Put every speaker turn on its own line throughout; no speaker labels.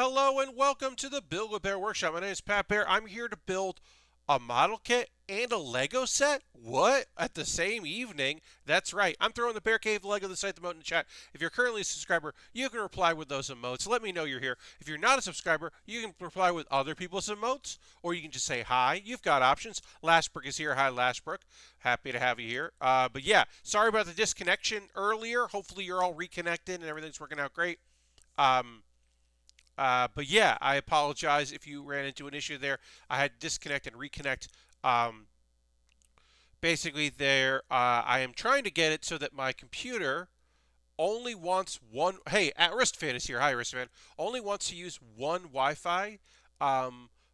Hello and welcome to the Build With Baer Workshop. My name is Pat Baer. I'm here to build a model kit and a Lego set. What? At the same evening? That's right. I'm throwing the Bear Cave Lego the site emote in the chat. If you're currently a subscriber, you can reply with those emotes. Let me know you're here. If you're not a subscriber, you can reply with other people's emotes, or you can just say hi. You've got options. Lashbrook is here. Hi, Lashbrook. Happy to have you here. But yeah, sorry about the disconnection earlier. Hopefully you're all reconnected and everything's working out great. Um, but yeah, I apologize if you ran into an issue there. I had to disconnect and reconnect. Um, Basically, I am trying to get it so that my computer only wants one. Hey, at Wristfan is here. Hi, Wristfan. Only wants to use one Wi-Fi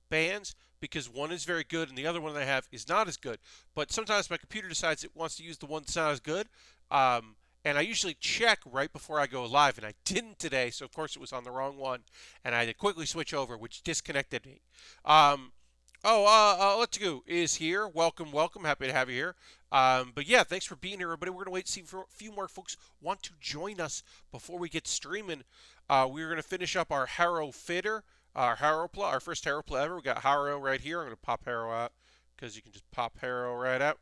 bands because one is very good and the other one that I have is not as good. But sometimes my computer decides it wants to use the one that's not as good. Um, and I usually check right before I go live, and I didn't today, so of course it was on the wrong one, and I had to quickly switch over, which disconnected me. Um, Let's go is here. Welcome, welcome. Happy to have you here. But yeah, thanks for being here, everybody. We're gonna wait to see if a few more folks want to join us before we get streaming. We're gonna finish up our Haro Fitter, our HAROPLA, our first HAROPLA ever. We got Haro right here. I'm gonna pop Haro out because you can just pop Haro right out.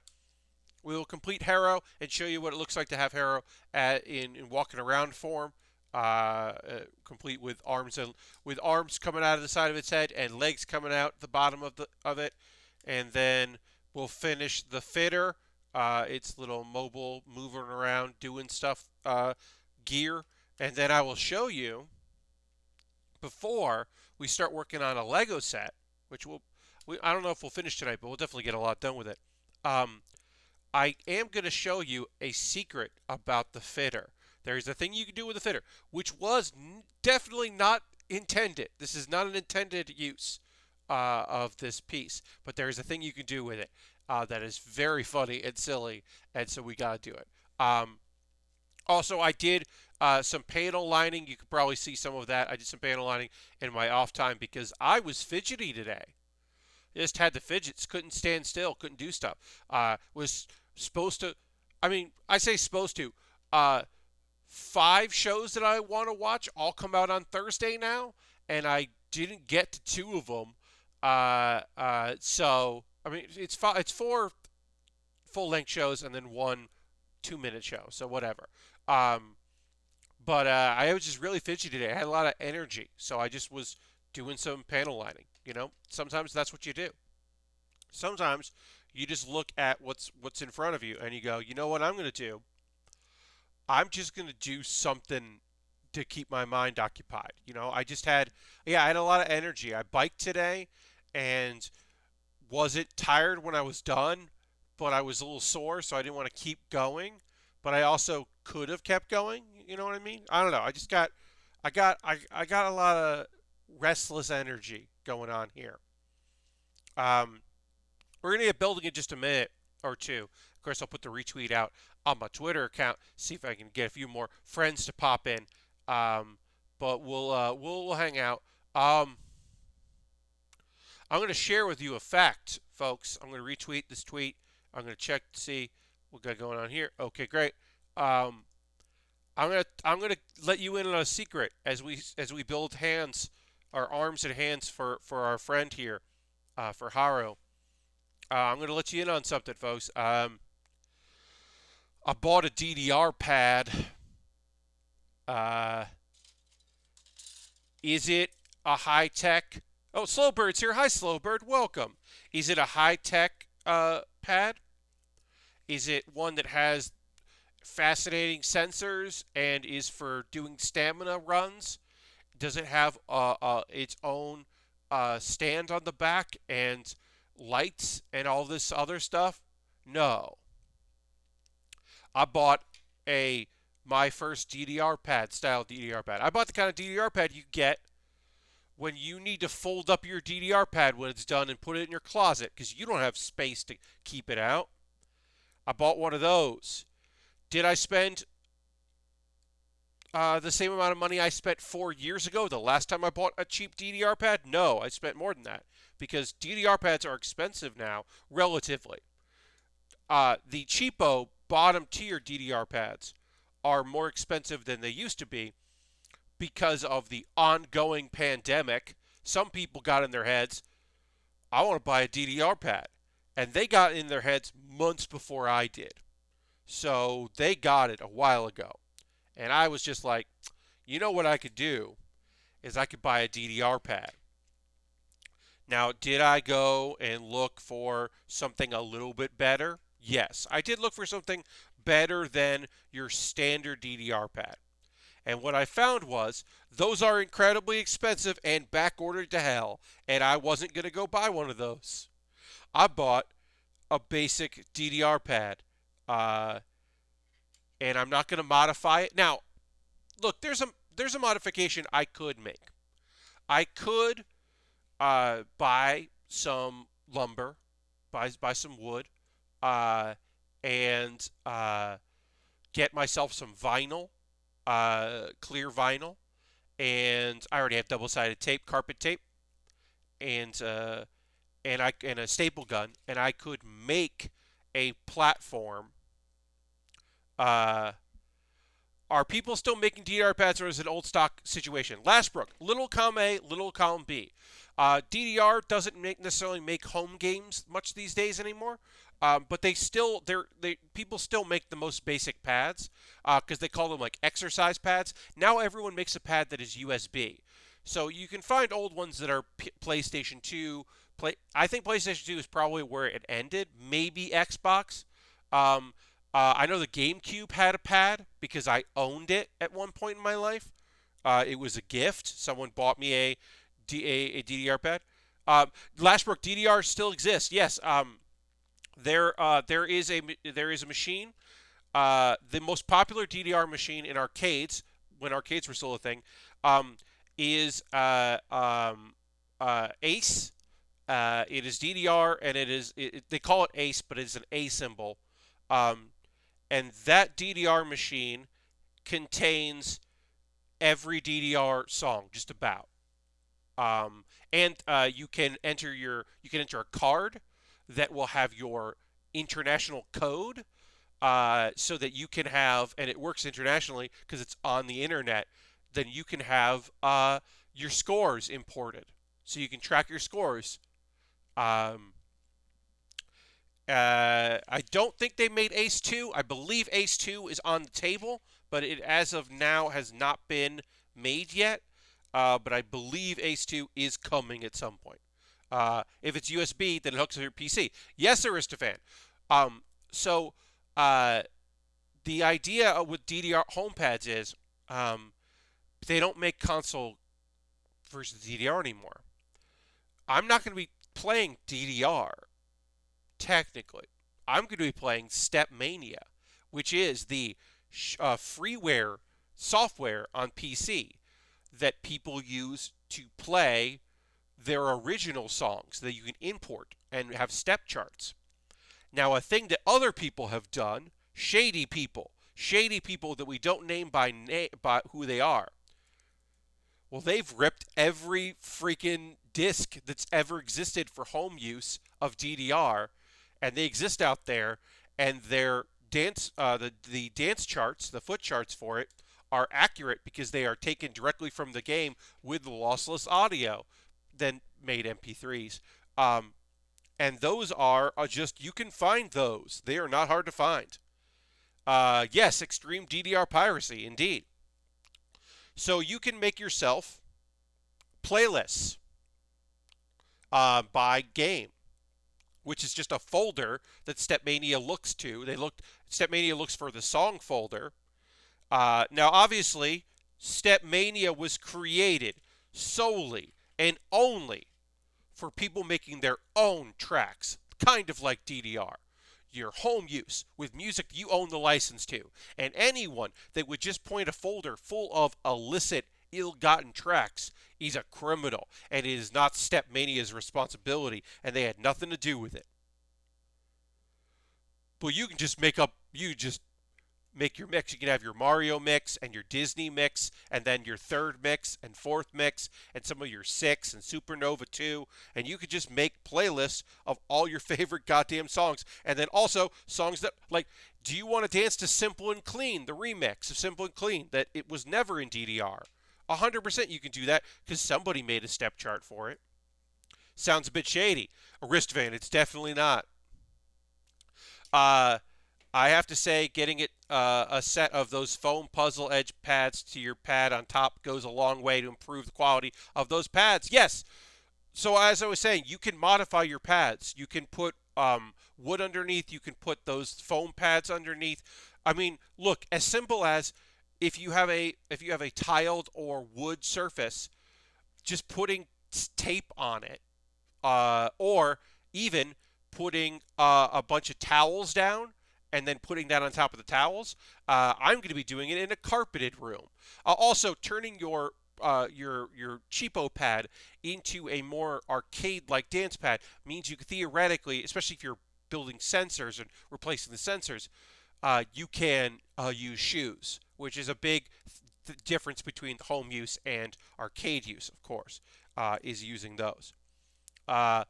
We will complete Haro and show you what it looks like to have Haro in walking around form. Complete with arms coming out of the side of its head and legs coming out the bottom of it, and then we'll finish the fitter, its little mobile moving around doing stuff gear, and then I will show you before we start working on a Lego set, which I don't know if we'll finish tonight, but we'll definitely get a lot done with it. I am going to show you a secret about the fitter. There's a thing you can do with the fitter, which was definitely not intended. This is not an intended use of this piece, but there is a thing you can do with it that is very funny and silly, and so we got to do it. Also, I did some panel lining. You could probably see some of that. I did some panel lining in my off time because I was fidgety today. Just had the fidgets, couldn't stand still, couldn't do stuff. Was supposed to, I say supposed to. 5 shows that I want to watch all come out on Thursday now, and I didn't get to 2 of them. It's 4 full-length shows and then 1 2-minute show, so whatever. But I was just really fidgety today. I had a lot of energy, so I just was doing some panel lining. Sometimes that's what you do. Sometimes you just look at what's in front of you and you go, you know what I'm going to do? I'm just going to do something to keep my mind occupied. I had a lot of energy. I biked today and wasn't tired when I was done, but I was a little sore, so I didn't want to keep going. But I also could have kept going. You know what I mean? I don't know. I got a lot of restless energy going on here. We're going to get building in just a minute or two. Of course, I'll put the retweet out on my Twitter account, see if I can get a few more friends to pop in. But we'll hang out. I'm going to share with you a fact, folks. I'm going to retweet this tweet. I'm going to check to see what got going on here. Okay, great. I'm gonna let you in on a secret as we build our arms and hands for our friend here, for Haro. I'm going to let you in on something, folks. I bought a DDR pad. Is it a high-tech? Oh, Slowbird's here. Hi, Slowbird. Welcome. Is it a high-tech pad? Is it one that has fascinating sensors and is for doing stamina runs? Does it have its own stand on the back and lights and all this other stuff? No. I bought my first DDR pad, style DDR pad. I bought the kind of DDR pad you get when you need to fold up your DDR pad when it's done and put it in your closet because you don't have space to keep it out. I bought one of those. Did I spend the same amount of money I spent 4 years ago, the last time I bought a cheap DDR pad? No, I spent more than that because DDR pads are expensive now, relatively. The cheapo bottom tier DDR pads are more expensive than they used to be, because of the ongoing pandemic, some people got in their heads, I want to buy a DDR pad. And they got in their heads months before I did. So they got it a while ago. And I was just like, you know what I could do is I could buy a DDR pad. Now, did I go and look for something a little bit better? Yes, I did look for something better than your standard DDR pad. And what I found was those are incredibly expensive and back ordered to hell, and I wasn't going to go buy one of those. I bought a basic DDR pad, uh, and I'm not going to modify it. Now, look, there's a modification I could make. I could buy some lumber, buy some wood, uh, and get myself some vinyl, clear vinyl, and I already have double-sided tape, carpet tape, and and a staple gun, and I could make a platform. Uh, are people still making DDR pads, or is it an old stock situation? Lastbrook, little column A, little column B. DDR doesn't necessarily make home games much these days anymore, but people still make the most basic pads because they call them like exercise pads. Now everyone makes a pad that is USB, so you can find old ones that are PlayStation 2. I think PlayStation 2 is probably where it ended. Maybe Xbox. Um, I know the GameCube had a pad because I owned it at one point in my life. It was a gift. Someone bought me a DDR pad. Lashbrook DDR still exists. Yes. There is a machine. The most popular DDR machine in arcades, when arcades were still a thing, is Ace. It is DDR, and they call it Ace, but it's an A symbol. And that DDR machine contains every DDR song, just about. And you can enter a card that will have your international code, so that you can have, and it works internationally because it's on the internet. Then you can have your scores imported, so you can track your scores. Um, I don't think they made Ace 2. I believe Ace 2 is on the table, but it, as of now, has not been made yet. But I believe Ace 2 is coming at some point. If it's USB, then it hooks to your PC. Yes, Aristophan. So the idea with DDR home pads is they don't make console versions of DDR anymore. I'm not going to be playing DDR. Technically, I'm going to be playing Stepmania, which is the freeware software on PC that people use to play their original songs that you can import and have step charts. Now, a thing that other people have done, shady people that we don't name by who they are. Well, they've ripped every freaking disc that's ever existed for home use of DDR, and they exist out there, and their the dance charts, the foot charts for it, are accurate because they are taken directly from the game with the lossless audio, then made MP3s. And those are just, you can find those. They are not hard to find. Yes, extreme DDR piracy, indeed. So you can make yourself playlists by game, which is just a folder that Stepmania looks to. Stepmania looks for the song folder. Now, obviously, Stepmania was created solely and only for people making their own tracks, kind of like DDR. Your home use with music you own the license to. And anyone that would just point a folder full of illicit, ill-gotten tracks is a criminal, and it is not Stepmania's responsibility, and they had nothing to do with it. But you can just make your mix. You can have your Mario mix and your Disney mix, and then your third mix and fourth mix, and some of your 6 and Supernova 2, and you could just make playlists of all your favorite goddamn songs, and then also songs that, like, do you want to dance to Simple and Clean, the remix of Simple and Clean, that it was never in DDR? 100% you can do that because somebody made a step chart for it. Sounds a bit shady. A wrist van, it's definitely not. Uh, I have to say, getting it a set of those foam puzzle edge pads to your pad on top goes a long way to improve the quality of those pads. Yes. So as I was saying, you can modify your pads. You can put wood underneath. You can put those foam pads underneath. I mean, look, as simple as if you have a tiled or wood surface, just putting tape on it, or even putting a bunch of towels down and then putting that on top of the towels. I'm going to be doing it in a carpeted room. Also, turning your cheapo pad into a more arcade-like dance pad means you could theoretically, especially if you're building sensors and replacing the sensors, you can use shoes, which is a big difference between home use and arcade use, of course, is using those. Uh,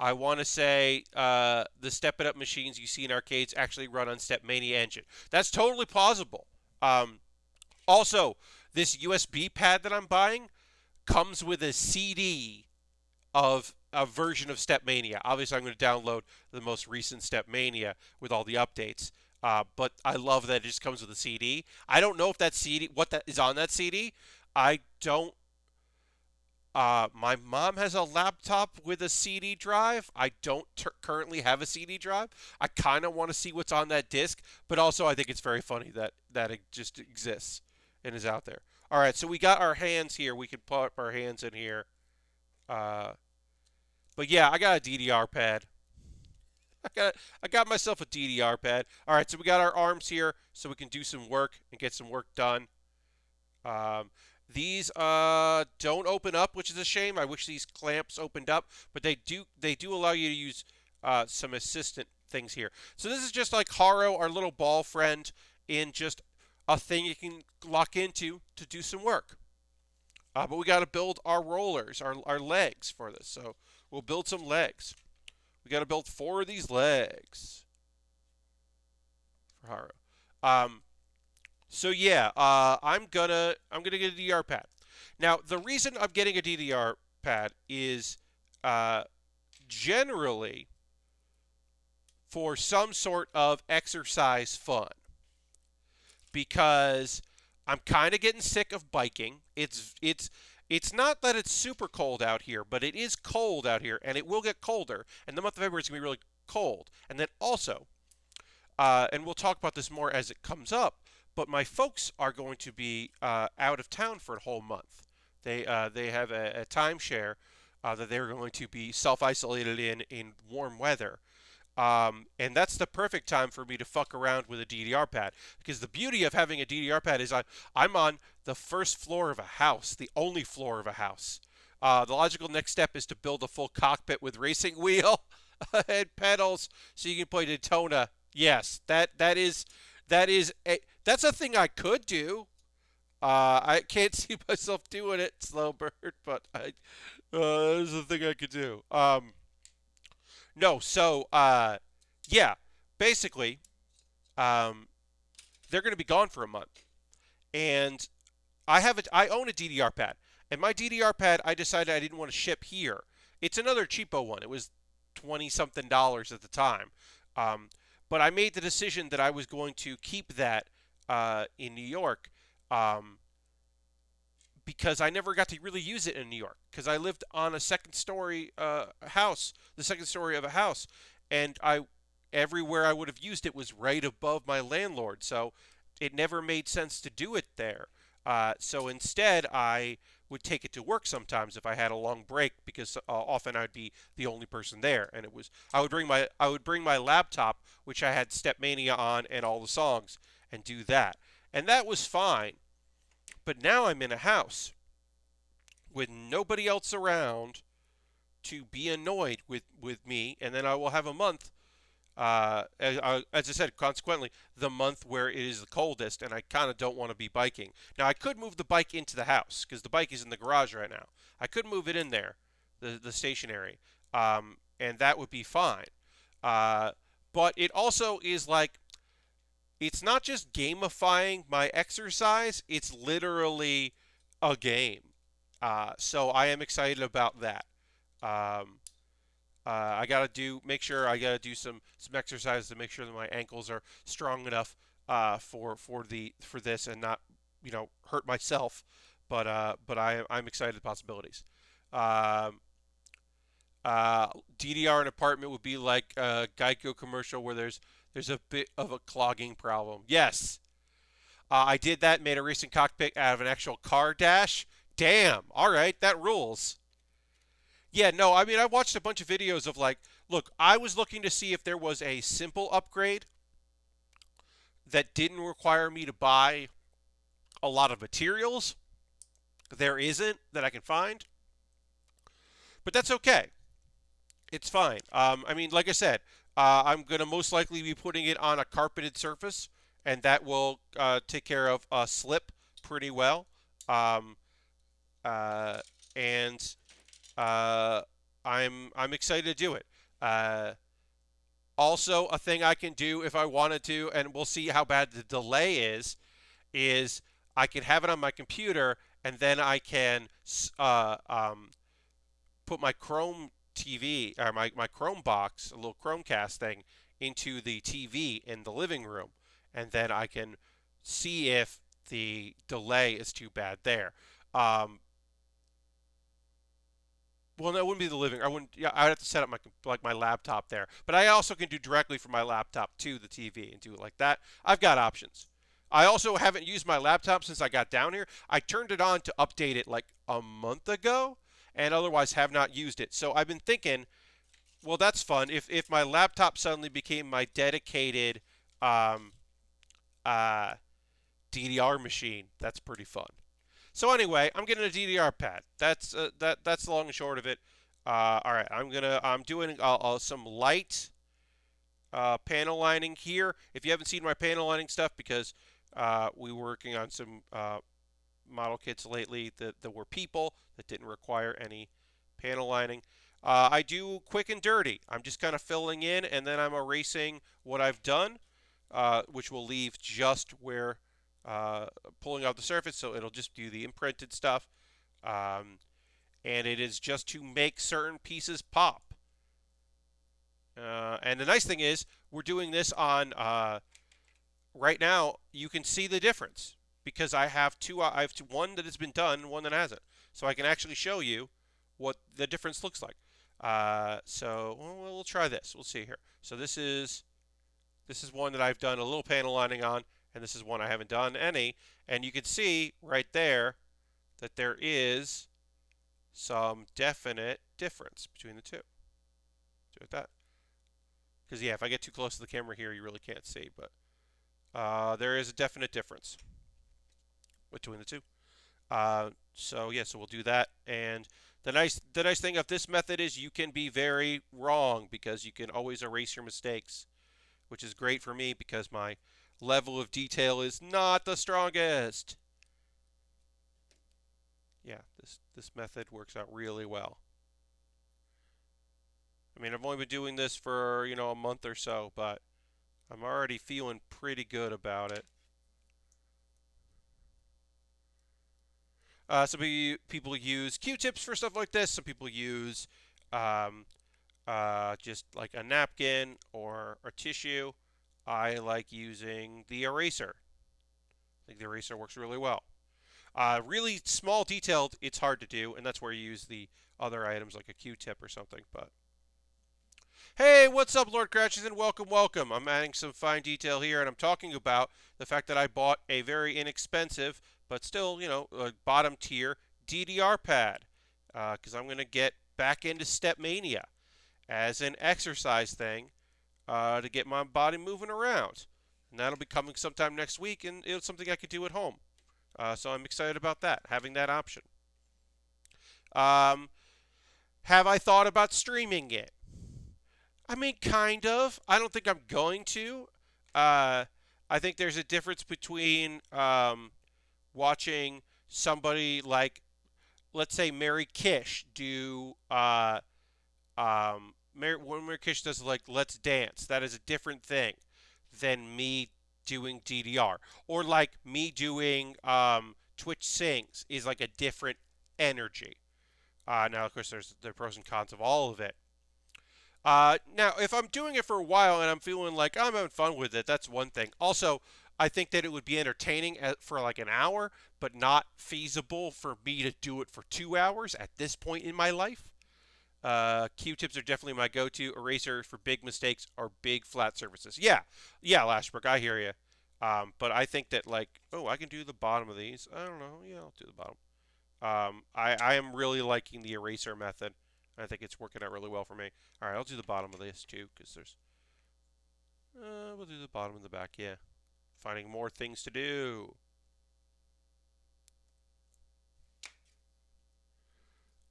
I want to say the Step It Up machines you see in arcades actually run on Stepmania engine. That's totally plausible. Um, Also, this USB pad that I'm buying comes with a CD of a version of Stepmania. Obviously, I'm going to download the most recent Stepmania with all the updates. But I love that it just comes with a CD. I don't know if that CD, what that is on that CD. I don't. My mom has a laptop with a CD drive. I don't currently have a CD drive. I kind of want to see what's on that disc, but also I think it's very funny that it just exists and is out there. All right, so we got our hands here. We can put our hands in here. Uh, but yeah, I got a DDR pad. I got myself a DDR pad. All right, so we got our arms here, so we can do some work and get some work done. Um, these don't open up, which is a shame. I wish these clamps opened up, but they do allow you to use some assistant things here. So this is just like Haro, our little ball friend, in just a thing you can lock into to do some work. But we got to build our rollers, our legs for this. So we'll build some legs. We got to build 4 of these legs for Haro. So yeah, I'm gonna get a DDR pad. Now the reason I'm getting a DDR pad is uh, generally for some sort of exercise fun, because I'm kind of getting sick of biking. It's not that it's super cold out here, but it is cold out here, and it will get colder. And the month of February is gonna be really cold. And then also, and we'll talk about this more as it comes up, but my folks are going to be out of town for a whole month. They have a timeshare that they're going to be self-isolated in warm weather. And that's the perfect time for me to fuck around with a DDR pad. Because the beauty of having a DDR pad is I'm on the first floor of a house, the only floor of a house. The logical next step is to build a full cockpit with racing wheel and pedals so you can play Daytona. Yes, that's a thing I could do. I can't see myself doing it, Slowbird, but that's a thing I could do. No, so yeah, basically, um, they're going to be gone for a month, and I own a DDR pad, and my DDR pad I decided I didn't want to ship here. It's another cheapo one. It was $20-something at the time, um, but I made the decision that I was going to keep that in New York. Um, because I never got to really use it in New York because I lived on a second story house, the second story of a house, and I everywhere I would have used it was right above my landlord, so it never made sense to do it there. So instead, I would take it to work sometimes if I had a long break because often I'd be the only person there, and I would bring my laptop, which I had Stepmania on and all the songs, and do that, and that was fine. But now I'm in a house with nobody else around to be annoyed with me, and then I will have a month, as I said, consequently, the month where it is the coldest, and I kind of don't want to be biking. Now, I could move the bike into the house, because the bike is in the garage right now. I could move it in there, the stationary, and that would be fine. Uh, but it also is like, it's not just gamifying my exercise, it's literally a game. So I am excited about that. Um, I gotta make sure I gotta do some exercises to make sure that my ankles are strong enough for this and not hurt myself. But I'm excited at the possibilities. Um, DDR in an apartment would be like a Geico commercial where there's a bit of a clogging problem. Yes, I did that. Made a racing cockpit out of an actual car dash. Damn. All right, that rules. Yeah, no, I mean, I watched a bunch of videos of like, look, I was looking to see if there was a simple upgrade that didn't require me to buy a lot of materials. There isn't that I can find, but that's okay. It's fine. I mean, like I said, I'm going to most likely be putting it on a carpeted surface, and that will take care of slip pretty well. Um, uh, and uh, I'm excited to do it. Uh, Also, a thing I can do if I wanted to, and we'll see how bad the delay is I can have it on my computer, and then I can put my Chrome TV or my Chrome box, a little Chromecast thing, into the TV in the living room, and then I can see if the delay is too bad there. Um, well, no, it wouldn't be the living. I wouldn't. Yeah, I'd have to set up my laptop there. But I also can do directly from my laptop to the TV and do it like that. I've got options. I also haven't used my laptop since I got down here. I turned it on to update it like a month ago, and otherwise have not used it. So I've been thinking, well, that's fun. If my laptop suddenly became my dedicated um, uh, DDR machine, that's pretty fun. So anyway, I'm getting a DDR pad. That's the long and short of it. All right, I'm doing some light panel lining here. If you haven't seen my panel lining stuff, because we were working on some model kits lately that were people that didn't require any panel lining. I do quick and dirty. I'm just kind of filling in, and then I'm erasing what I've done, which will leave just where uh, pulling off the surface, so it'll just do the imprinted stuff. Um, and it is just to make certain pieces pop. And the nice thing is, we're doing this on right now. You can see the difference because I have two. I have one that has been done, one that hasn't. So I can actually show you what the difference looks like. So we'll try this. We'll see here. So this is one that I've done a little panel lining on, and this is one I haven't done any. And you can see right there that there is some definite difference between the two. Do it that. Because yeah, if I get too close to the camera here, you really can't see. But there is a definite difference between the two. So yeah, so we'll do that. And the nice thing of this method is you can be very wrong because you can always erase your mistakes, which is great for me because my level of detail is not the strongest. Yeah, this method works out really well. I mean, I've only been doing this for, a month or so, but I'm already feeling pretty good about it. Some people use Q-tips for stuff like this. Some people use um, just like a napkin or a tissue. I like using the eraser. I think the eraser works really well. Really small detailed, it's hard to do, and that's where you use the other items like a Q-tip or something. But hey, what's up, Lord Crouches, and welcome, welcome. I'm adding some fine detail here, and I'm talking about the fact that I bought a very inexpensive, but still, bottom tier DDR pad, because I'm going to get back into Step Mania as an exercise thing to get my body moving around. And that'll be coming sometime next week, and it's something I could do at home. So I'm excited about that, having that option. Um, have I thought about streaming it? I mean, kind of. I don't think I'm going to. Uh, I think there's a difference between watching somebody like, let's say, Mary Kish do. When Mary Kish does like Let's Dance, that is a different thing than me doing DDR, or like me doing Twitch sings is like a different energy. Now, of course, there's the pros and cons of all of it. Now, if I'm doing it for a while and I'm feeling like I'm having fun with it, that's one thing. Also, I think that it would be entertaining for like an hour, but not feasible for me to do it for 2 hours at this point in my life. Q-tips are definitely my go-to. Eraser for big mistakes or big flat surfaces. Yeah, Lashbrook, I hear you. But I think that like, oh, I can do the bottom of these. I don't know. Yeah, I'll do the bottom. I am really liking the eraser method. I think it's working out really well for me. All right, I'll do the bottom of this too, because there's. We'll do the bottom and the back. Yeah, finding more things to do.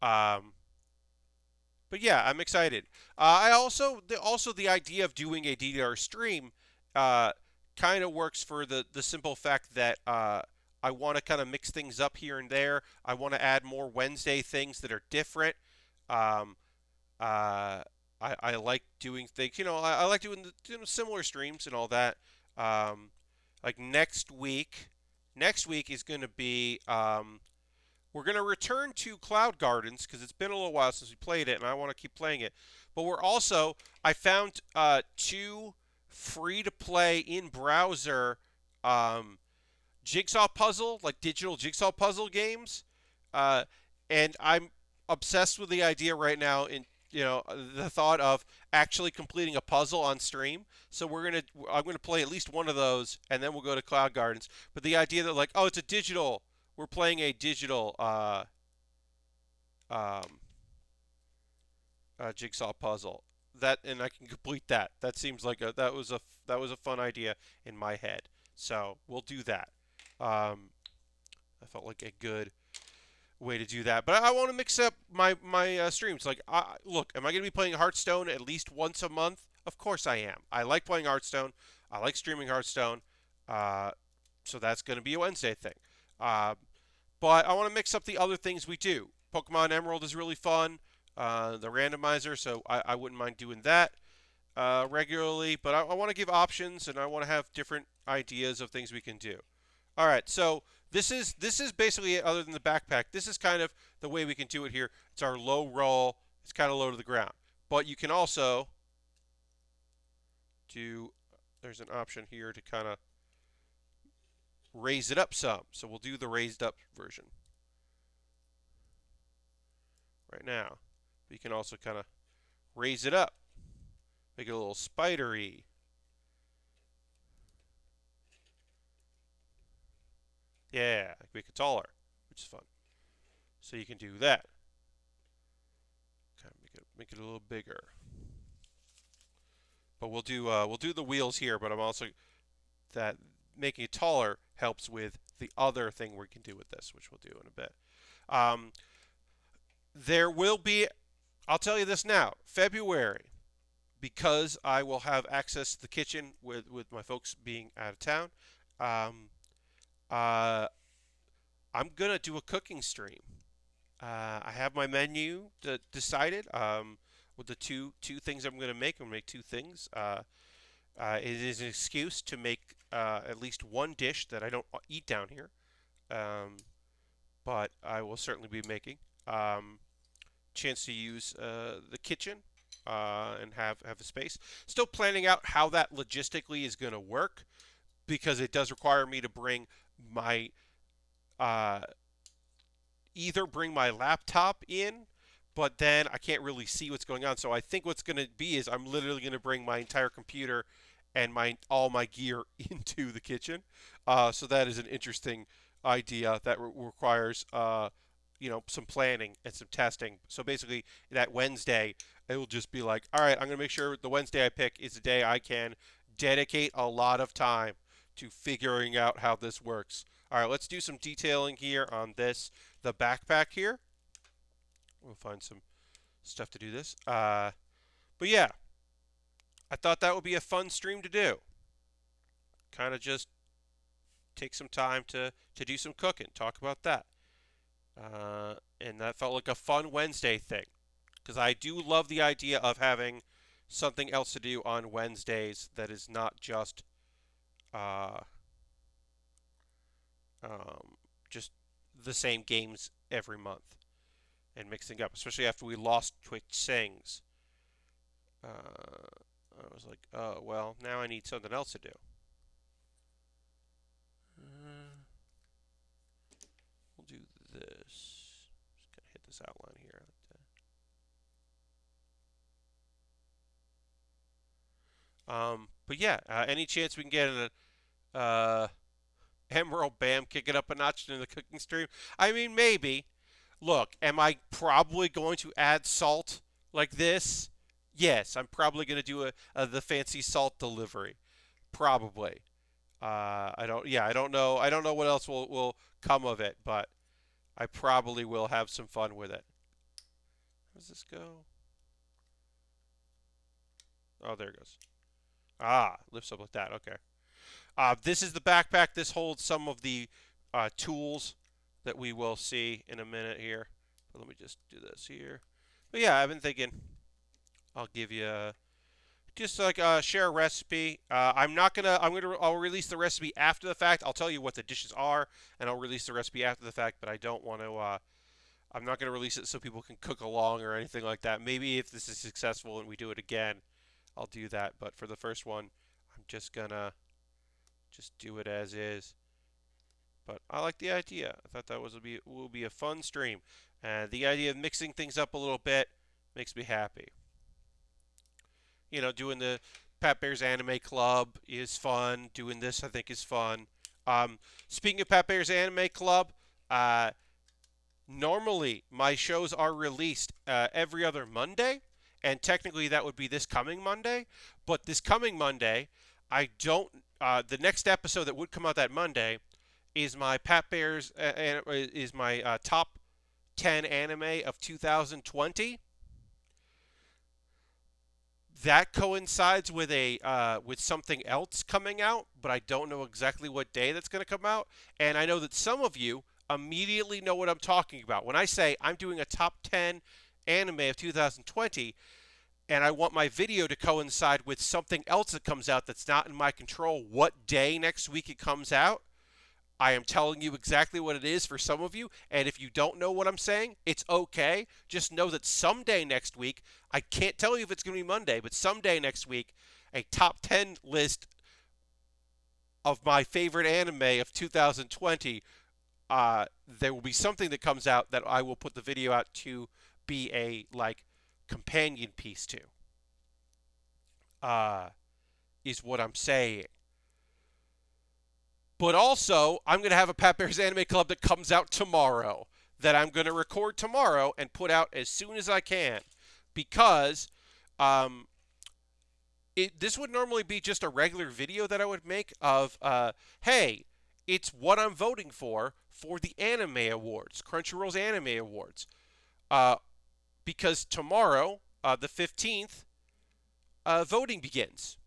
Um, but yeah, I'm excited. I also the idea of doing a DDR stream, uh, kind of works for the simple fact that I want to kind of mix things up here and there. I want to add more Wednesday things that are different. Um, Uh, I like doing things, I like doing similar streams and all that. Um, like next week is going to be, we're going to return to Cloud Gardens because it's been a little while since we played it and I want to keep playing it. But I found two free to play in browser um, jigsaw puzzle, like digital jigsaw puzzle games. Uh, and I'm obsessed with the idea right now in the thought of actually completing a puzzle on stream. So I'm gonna play at least one of those, and then we'll go to Cloud Gardens. But the idea that like, oh, we're playing a digital um, jigsaw puzzle. And I can complete that. That seems like that was a fun idea in my head. So we'll do that. I felt like a good way to do that. But I want to mix up my streams. Like, look, am I going to be playing Hearthstone at least once a month? Of course I am. I like playing Hearthstone. I like streaming Hearthstone. Uh, so that's going to be a Wednesday thing. Uh, but I want to mix up the other things we do. Pokemon Emerald is really fun. The randomizer, so I wouldn't mind doing that regularly. But I want to give options, and I want to have different ideas of things we can do. All right, so this is basically it other than the backpack. This is kind of the way we can do it here. It's our low roll. It's kind of low to the ground. But you can also there's an option here to kind of raise it up some. So we'll do the raised up version right now. You can also kind of raise it up, make it a little spidery. Yeah, make it taller, which is fun. So you can do that. Kind of make it a little bigger. But we'll do the wheels here. But I'm also that making it taller helps with the other thing we can do with this, which we'll do in a bit. There will be, I'll tell you this now, February, because I will have access to the kitchen with my folks being out of town. Uh, I'm gonna do a cooking stream. I have my menu decided. With the two things I'm gonna make, I'm gonna make two things. It is an excuse to make at least one dish that I don't eat down here, but I will certainly be making. Chance to use the kitchen and have a space. Still planning out how that logistically is going to work because it does require me to bring my uh, either bring my laptop in, but then I can't really see what's going on. So I think what's going to be is I'm literally going to bring my entire computer and all my gear into the kitchen. So that is an interesting idea that requires some planning and some testing. So basically, that Wednesday, it will just be like, all right, I'm going to make sure the Wednesday I pick is the day I can dedicate a lot of time to figuring out how this works. All right, let's do some detailing here on the backpack here. We'll find some stuff to do this. But yeah, I thought that would be a fun stream to do. Kind of just take some time to do some cooking, talk about that. And that felt like a fun Wednesday thing. Because I do love the idea of having something else to do on Wednesdays that is not just uh, um, just the same games every month and mixing up, especially after we lost Twitch Sings. I was like, oh, well, now I need something else to do. We'll do this. Just gotta hit this outline here. But yeah, any chance we can get an Emerald Bam kick it up a notch in the cooking stream? I mean, maybe. Look, am I probably going to add salt like this? Yes, I'm probably going to do the fancy salt delivery. Probably. I don't. Yeah, I don't know. I don't know what else will come of it, but I probably will have some fun with it. How does this go? Oh, there it goes. Ah, lifts up like that. Okay. This is the backpack. This holds some of the tools that we will see in a minute here. But let me just do this here. But yeah, I've been thinking I'll give you just like share a recipe. I'll release the recipe after the fact. I'll tell you what the dishes are, and I'll release the recipe after the fact. But I don't want to. I'm not going to release it so people can cook along or anything like that. Maybe if this is successful and we do it again, I'll do that. But for the first one, I'm just gonna do it as is. But I like the idea. I thought that will be a fun stream. The idea of mixing things up a little bit makes me happy. You know, doing the Pat Bear's Anime Club is fun. Doing this, I think, is fun. Speaking of Pat Bear's Anime Club, normally my shows are released every other Monday, and technically that would be this coming Monday. But this coming Monday, I don't. The next episode that would come out that Monday is my Pat Bear's is my top 10 anime of 2020. That coincides with with something else coming out, but I don't know exactly what day that's going to come out. And I know that some of you immediately know what I'm talking about. When I say I'm doing a top 10 anime of 2020, and I want my video to coincide with something else that comes out that's not in my control, what day next week it comes out, I am telling you exactly what it is for some of you, and if you don't know what I'm saying, it's okay. Just know that someday next week, I can't tell you if it's going to be Monday, but someday next week, a top 10 list of my favorite anime of 2020, there will be something that comes out that I will put the video out to be a, like, companion piece to, is what I'm saying. But also, I'm going to have a Pat Bear's Anime Club that comes out tomorrow, that I'm going to record tomorrow and put out as soon as I can. Because this would normally be just a regular video that I would make of, hey, it's what I'm voting for the Anime Awards, Crunchyroll's Anime Awards. Because tomorrow, the 15th, voting begins.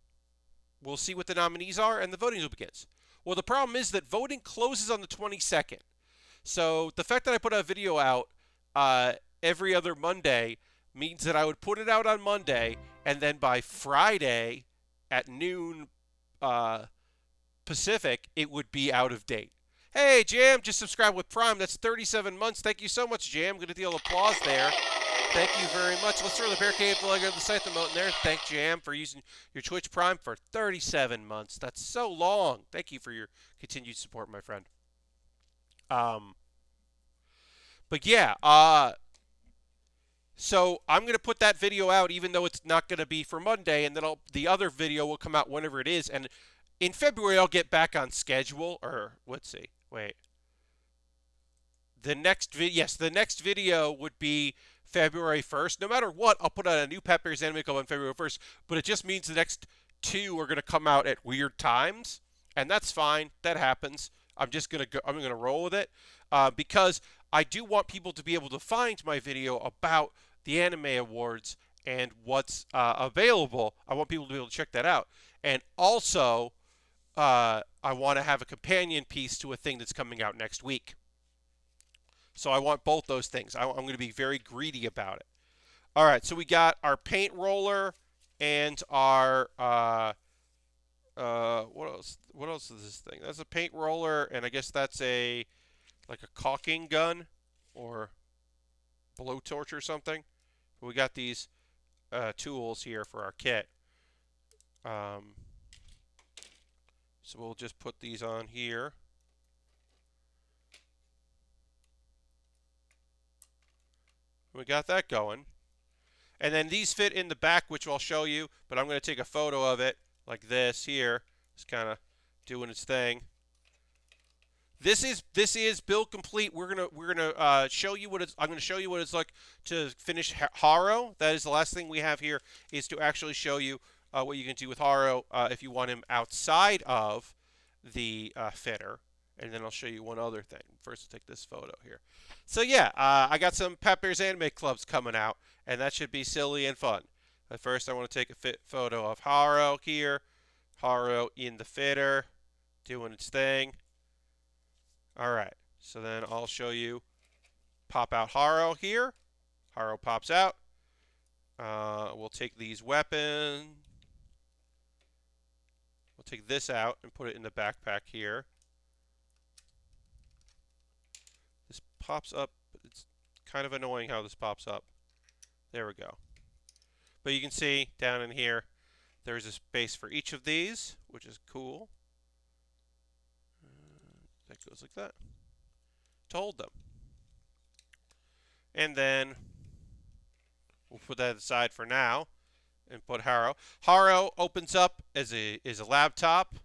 We'll see what the nominees are, and the voting begins. Well, the problem is that voting closes on the 22nd. So the fact that I put a video out every other Monday means that I would put it out on Monday, and then by Friday at noon Pacific, it would be out of date. Hey, Jam, just subscribe with Prime. That's 37 months. Thank you so much, Jam. Going to deal applause there. Thank you very much. Let's throw the Bear Cave Lego of the site emote in there. Thank Jam for using your Twitch Prime for 37 months. That's so long. Thank you for your continued support, my friend. But yeah, so I'm going to put that video out even though it's not going to be for Monday, and then the other video will come out whenever it is. And in February, I'll get back on schedule. Or, let's see. Wait. The next video would be February 1st. No matter what, I'll put out a new Pat Bear's Anime Club on February 1st, but it just means the next two are going to come out at weird times, and that's fine. That happens. I'm going to roll with it because I do want people to be able to find my video about the Anime Awards and what's available. I want people to be able to check that out. And also, I want to have a companion piece to a thing that's coming out next week. So I want both those things. I'm going to be very greedy about it. All right, so we got our paint roller and our what else? What else is this thing? That's a paint roller, and I guess that's a like a caulking gun or blowtorch or something. But we got these tools here for our kit. Um, so we'll just put these on here. We got that going. And then these fit in the back, which I'll show you, but I'm going to take a photo of it like this here. It's kind of doing its thing. This is build complete. We're gonna show you what it's. I'm gonna show you what it's like to finish Haro. That is the last thing we have here, is to actually show you what you can do with Haro if you want him outside of the fitter. And then I'll show you one other thing. First, I'll take this photo here. So yeah, I got some Pat Bear's Anime Clubs coming out, and that should be silly and fun. But first, I want to take a photo of Haro here. Haro in the fitter, doing its thing. All right, so then I'll show you pop out Haro here. Haro pops out. We'll take these weapons. We'll take this out and put it in the backpack here. This pops up, but it's kind of annoying how this pops up. There we go. But you can see down in here, there's a space for each of these, which is cool. That goes like that to hold them. And then we'll put that aside for now and put Haro. Haro opens up as a laptop.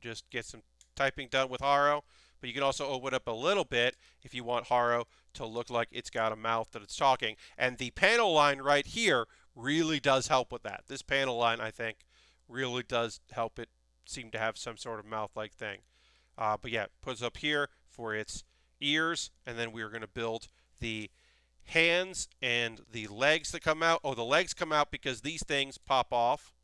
Just get some typing done with Haro. But you can also open up a little bit if you want Haro to look like it's got a mouth that it's talking. And the panel line right here really does help with that. This panel line, I think, really does help it seem to have some sort of mouth-like thing. But yeah, it puts up here for its ears, and then we're going to build the hands and the legs that come out. Oh, the legs come out because these things pop off.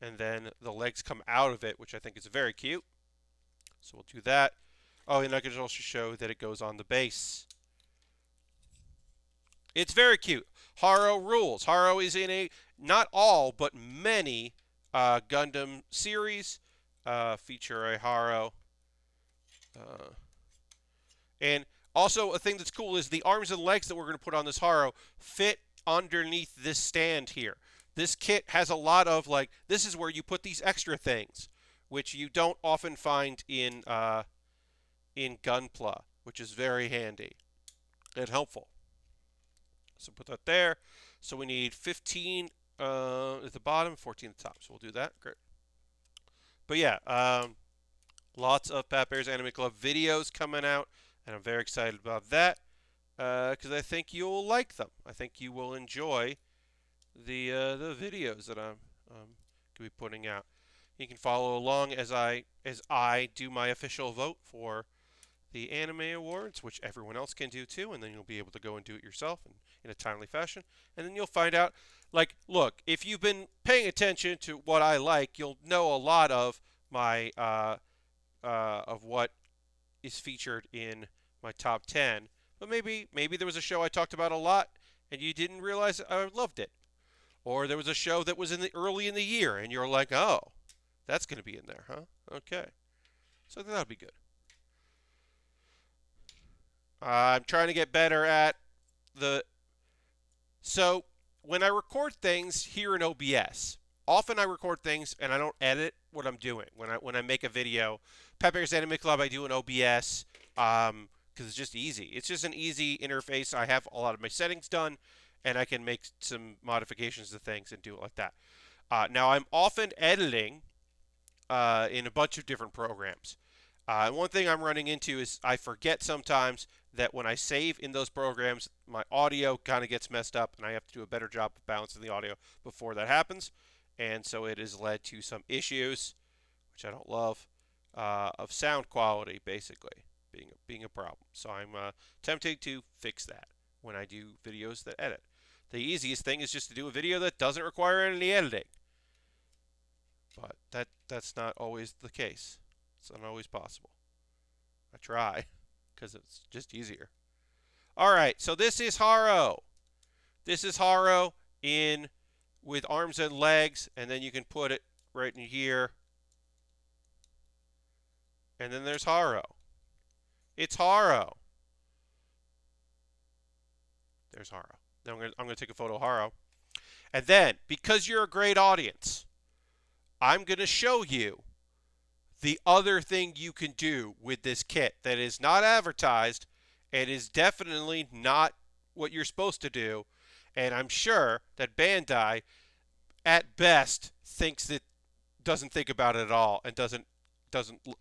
And then the legs come out of it, which I think is very cute. So we'll do that. Oh, and I can also show that it goes on the base. It's very cute. Haro rules. Haro is in a, not all, but many Gundam series feature a Haro. And also a thing that's cool is the arms and legs that we're going to put on this Haro fit underneath this stand here. This kit has a lot of, like, this is where you put these extra things, which you don't often find in Gunpla, which is very handy and helpful. So put that there. So we need 15 at the bottom, 14 at the top. So we'll do that. Great. But yeah, lots of Pat Bear's Anime Club videos coming out, and I'm very excited about that because I think you'll like them. I think you will enjoy the videos that I'm going to be putting out. You can follow along as I do my official vote for the Anime Awards, which everyone else can do too, and then you'll be able to go and do it yourself in a timely fashion. And then you'll find out, like, look, if you've been paying attention to what I like, you'll know a lot of my of what is featured in my top 10. But maybe there was a show I talked about a lot and you didn't realize I loved it. Or there was a show that was early in the year and you're like, oh, that's going to be in there, huh? Okay. So that'll be good. I'm trying to get better at so when I record things here in OBS, often I record things and I don't edit what I'm doing. When I make a video, Pat Bear's Anime Club, I do an OBS because it's just easy. It's just an easy interface. I have a lot of my settings done, and I can make some modifications to things and do it like that. Now I'm often editing in a bunch of different programs. One thing I'm running into is I forget sometimes that when I save in those programs, my audio kind of gets messed up, and I have to do a better job of balancing the audio before that happens. And so it has led to some issues, which I don't love, of sound quality, basically, being a problem. So I'm tempted to fix that when I do videos that edit. The easiest thing is just to do a video that doesn't require any editing. But that's not always the case. It's not always possible. I try, because it's just easier. All right, so this is Haro. This is Haro in with arms and legs, and then you can put it right in here. And then there's Haro. It's Haro. There's Haro. Now I'm gonna take a photo of Haro. And then, because you're a great audience, I'm gonna show you the other thing you can do with this kit that is not advertised and is definitely not what you're supposed to do. And I'm sure that Bandai, at best, doesn't think about it at all and doesn't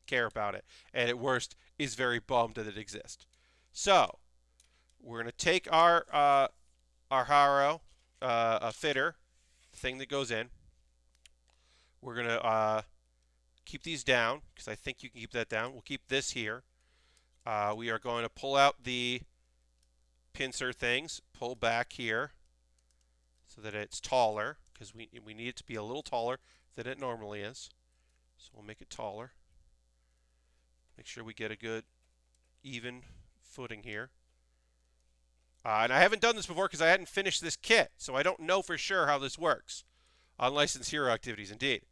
care about it. And at worst, is very bummed that it exists. So we're gonna take our Haro fitter thing that goes in. We're gonna keep these down because I think you can keep that down. We'll keep this here. We are going to pull out the pincer things, pull back here so that it's taller because we need it to be a little taller than it normally is. So we'll make it taller. Make sure we get a good even footing here. And I haven't done this before because I hadn't finished this kit, so I don't know for sure how this works. Unlicensed hero activities, indeed.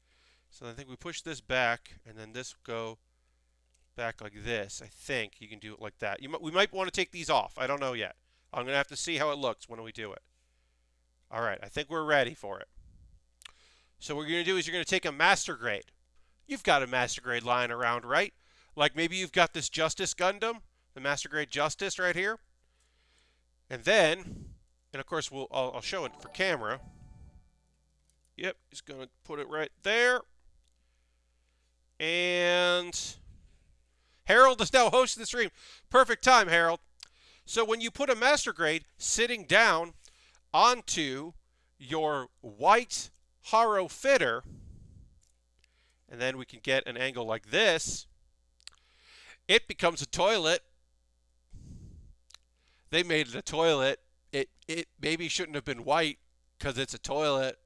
So I think we push this back, and then this will go back like this. I think you can do it like that. We might want to take these off. I don't know yet. I'm going to have to see how it looks when we do it. All right, I think we're ready for it. So what you're going to do is you're going to take a master grade. You've got a master grade lying around, right? Like maybe you've got this Justice Gundam, the master grade Justice right here. And then, and of course I'll show it for camera. Yep, just going to put it right there. And Harold is now hosting the stream. Perfect time, Harold. So when you put a master grade sitting down onto your white Haro Fitter, and then we can get an angle like this, it becomes a toilet. They made it a toilet. It maybe shouldn't have been white because it's a toilet.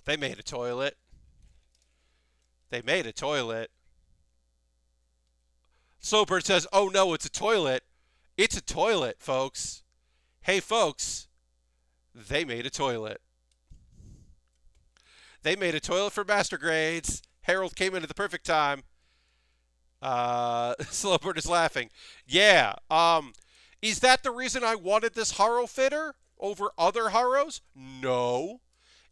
They made a toilet. They made a toilet. Slowbird says, oh no, it's a toilet. It's a toilet, folks. Hey, folks, they made a toilet. They made a toilet for master grades. Harold came in at the perfect time. Slowbird is laughing. Yeah. Is that the reason I wanted this Haro Fitter over other Haros? No.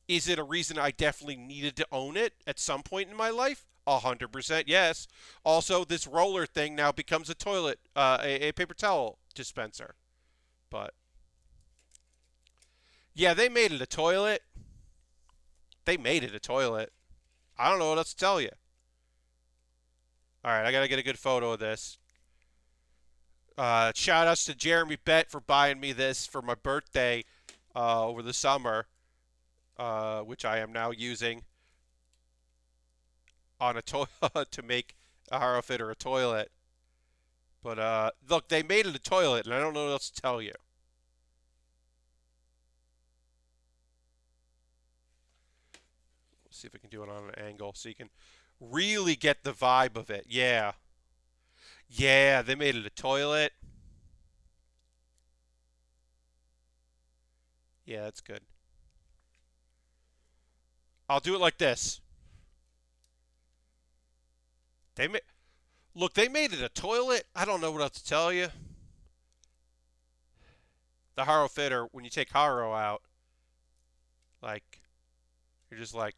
Is it a reason I definitely needed to own it at some point in my life? 100% yes. Also, this roller thing now becomes a toilet, a paper towel dispenser. But, yeah, they made it a toilet. They made it a toilet. I don't know what else to tell you. All right, I got to get a good photo of this. Shout outs to Jeremy Bett for buying me this for my birthday over the summer, which I am now using on a toilet to make a Haro Fitter a toilet. But look, they made it a toilet, and I don't know what else to tell you. Let's see if I can do it on an angle so you can really get the vibe of it. Yeah. Yeah, they made it a toilet. Yeah, that's good. I'll do it like this. Look, they made it a toilet. I don't know what else to tell you. The Haro Fitter, when you take Haro out, like, you're just like,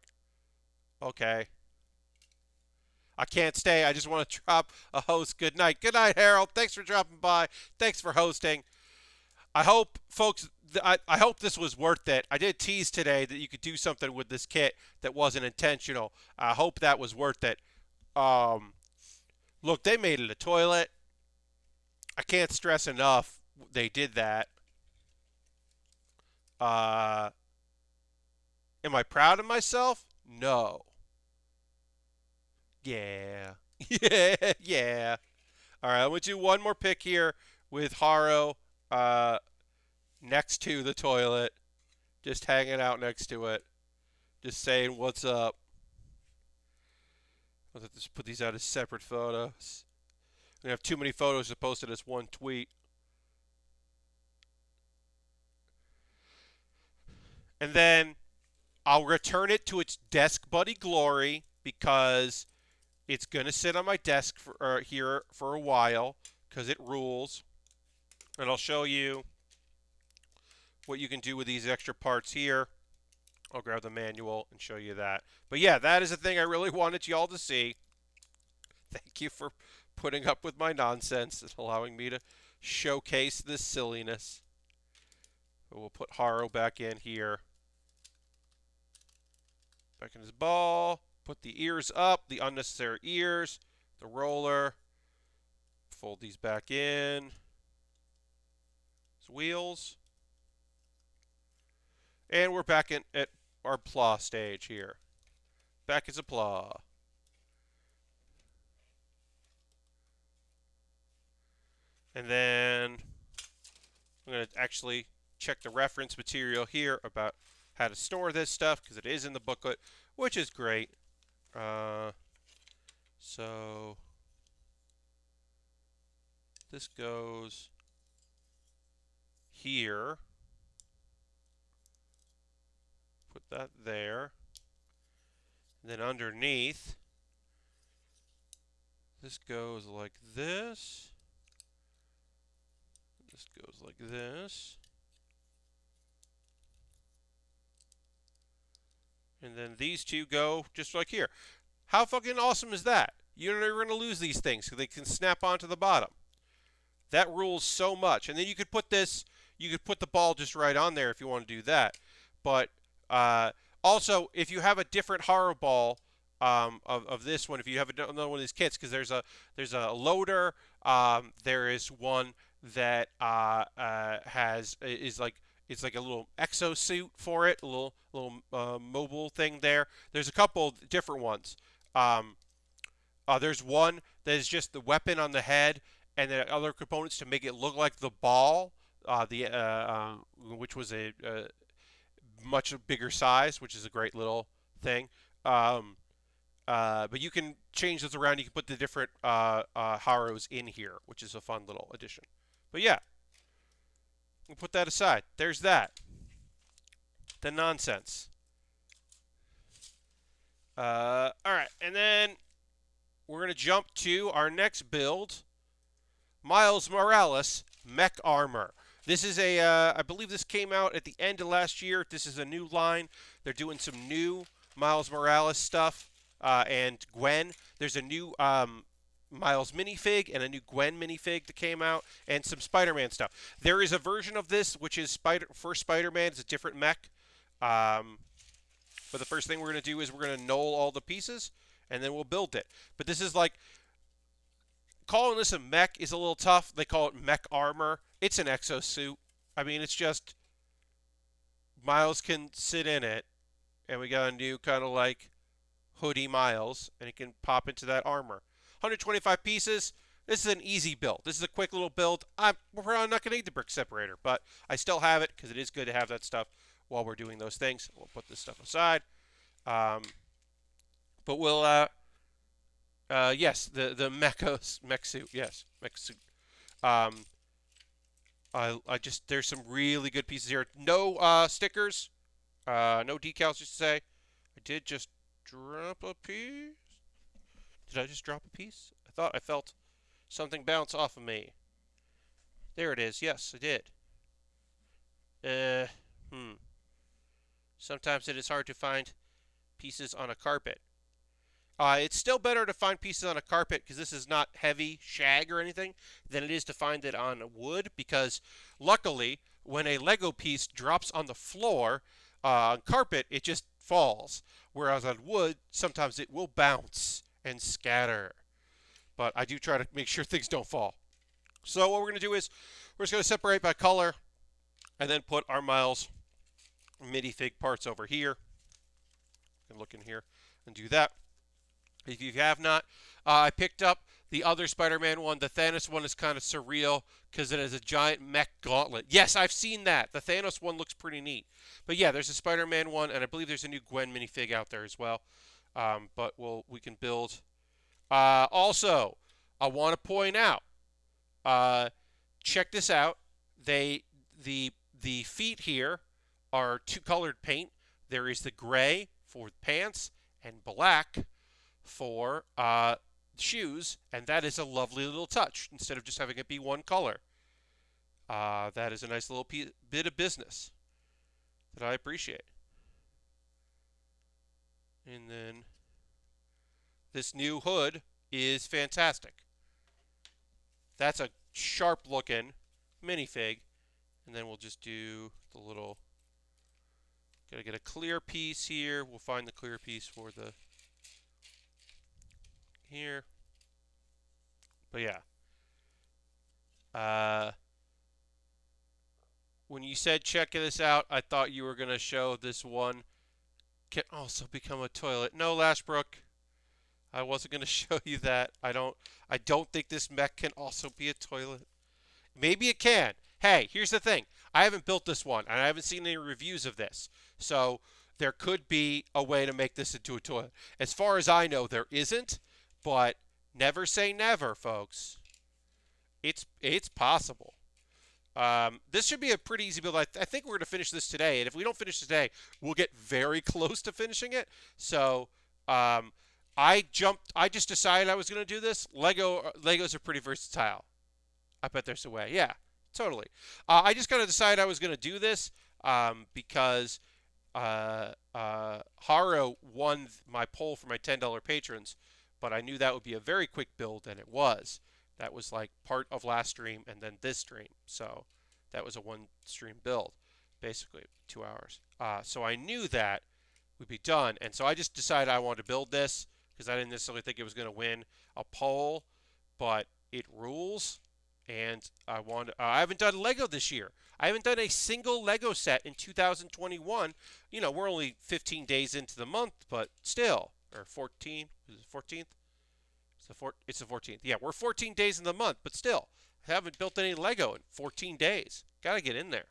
okay. I can't stay. I just want to drop a host. Good night. Good night, Harold. Thanks for dropping by. Thanks for hosting. I hope, folks, I hope this was worth it. I did tease today that you could do something with this kit that wasn't intentional. I hope that was worth it. Look, they made it a toilet. I can't stress enough they did that. Am I proud of myself? No. Yeah. Yeah. All right, I'm going to do one more pick here with Haro next to the toilet. Just hanging out next to it. Just saying what's up. I'll have to put these out as separate photos. I'm going to have too many photos to post it as one tweet. And then I'll return it to its desk buddy glory because It's going to sit on my desk here for a while because it rules. And I'll show you what you can do with these extra parts here. I'll grab the manual and show you that. But yeah, that is a thing I really wanted y'all to see. Thank you for putting up with my nonsense and allowing me to showcase this silliness. We'll put Haro back in here. Back in his ball. Put the ears up, the unnecessary ears, the roller. Fold these back in. His wheels. And we're back at our pla stage here. Back as a pla. And then I'm going to actually check the reference material here about how to store this stuff because it is in the booklet, which is great. So this goes here. Put that there. And then underneath, this goes like this. This goes like this. And then these two go just like here. How fucking awesome is that? You're never going to lose these things because they can snap onto the bottom. That rules so much. And then you could put this, you could put the ball just right on there if you want to do that. But also, if you have a different Haro ball of this one, if you have another one of these kits, because there's a loader, there is one that is like it's like a little exosuit for it, a little mobile thing there. There's a couple different ones. There's one that is just the weapon on the head, and then other components to make it look like the ball, which was a much bigger size, which is a great little thing. But you can change those around. You can put the different Haros in here, which is a fun little addition. But yeah, we'll put that aside. There's that. The nonsense. All right, and then we're going to jump to our next build, Miles Morales Mech Armor. This is I believe this came out at the end of last year. This is a new line. They're doing some new Miles Morales stuff and Gwen. There's a new Miles minifig and a new Gwen minifig that came out, and some Spider-Man stuff. There is a version of this which is for Spider-Man. It's a different mech. But the first thing we're going to do is we're going to null all the pieces, and then we'll build it. But this is like, calling this a mech is a little tough. They call it mech armor. It's an exosuit. I mean, it's just Miles can sit in it, and we got a new kind of like hoodie Miles, and he can pop into that armor. 125 pieces. This is an easy build. This is a quick little build. We're probably not going to need the brick separator, but I still have it because it is good to have that stuff while we're doing those things. We'll put this stuff aside. But we'll, yes, the mech suit. Yes, mech suit. I just, there's some really good pieces here. No stickers, no decals, just to say. I did just drop a piece. Did I just drop a piece? I thought I felt something bounce off of me. There it is. Yes, I did. Sometimes it is hard to find pieces on a carpet. It's still better to find pieces on a carpet because this is not heavy shag or anything than it is to find it on wood, because luckily when a Lego piece drops on the floor on carpet, it just falls, whereas on wood sometimes it will bounce and scatter. But I do try to make sure things don't fall. So what we're going to do is we're just going to separate by color and then put our Miles minifig parts over here. And look in here and do that. If you have not, I picked up the other Spider-Man one. The Thanos one is kind of surreal because it has a giant mech gauntlet. Yes, I've seen that. The Thanos one looks pretty neat. But yeah, there's a Spider-Man one, and I believe there's a new Gwen minifig out there as well. But we can build. Also, I want to point out, check this out. The feet here are two-colored paint. There is the gray for pants and black for shoes, and that is a lovely little touch instead of just having it be one color. That is a nice little bit of business that I appreciate. And then this new hood is fantastic. That's a sharp looking minifig. And then we'll just do the little, gotta get a clear piece here. We'll find the clear piece for the, here. But yeah. When you said check this out, I thought you were going to show this one can also become a toilet. No, Lashbrook. I wasn't going to show you that. I don't think this mech can also be a toilet. Maybe it can. Hey, here's the thing. I haven't built this one, and I haven't seen any reviews of this. So there could be a way to make this into a toilet. As far as I know, there isn't, but never say never, folks. It's possible. This should be a pretty easy build. I think we're going to finish this today, and if we don't finish today, we'll get very close to finishing it. So I just decided I was going to do this. Legos are pretty versatile. I bet there's a way. Yeah, totally. I just kind of decided I was going to do this because Haro won my poll for my $10 patrons, but I knew that would be a very quick build, and it was. That was like part of last stream and then this stream. So that was a one stream build, basically 2 hours. So I knew that would be done. And so I just decided I wanted to build this because I didn't necessarily think it was going to win a poll, but it rules. And I haven't done Lego this year. I haven't done a single Lego set in 2021. You know, we're only 15 days into the month, but still, or 14, is it 14th? It's the 14th. Yeah, we're 14 days in the month, but still, I haven't built any Lego in 14 days. Got to get in there.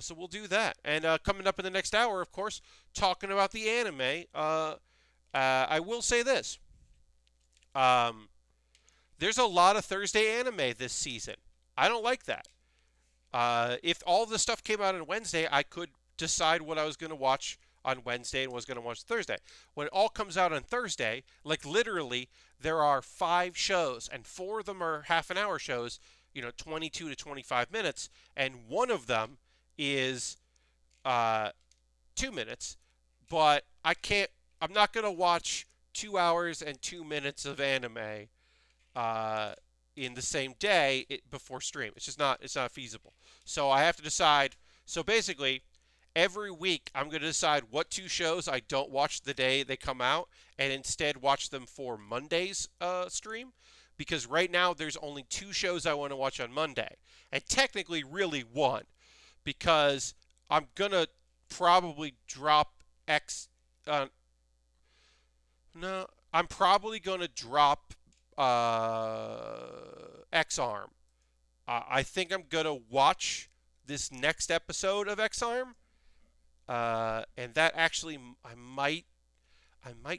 So we'll do that. And coming up in the next hour, of course, talking about the anime, I will say this. There's a lot of Thursday anime this season. I don't like that. If all the stuff came out on Wednesday, I could decide what I was going to watch on Wednesday and was going to watch Thursday. When it all comes out on Thursday, like literally, there are 5 shows, and 4 of them are half-an-hour shows, 22 to 25 minutes, and one of them is 2 minutes, but I'm not going to watch 2 hours and 2 minutes of anime in the same day before stream. It's not feasible. So I have to decide. So basically, every week, I'm going to decide what 2 shows I don't watch the day they come out and instead watch them for Monday's stream. Because right now, there's only 2 shows I want to watch on Monday. And technically, really 1. Because I'm going to probably drop I'm probably going to drop X-Arm. I think I'm going to watch this next episode of X-Arm. And that actually, I might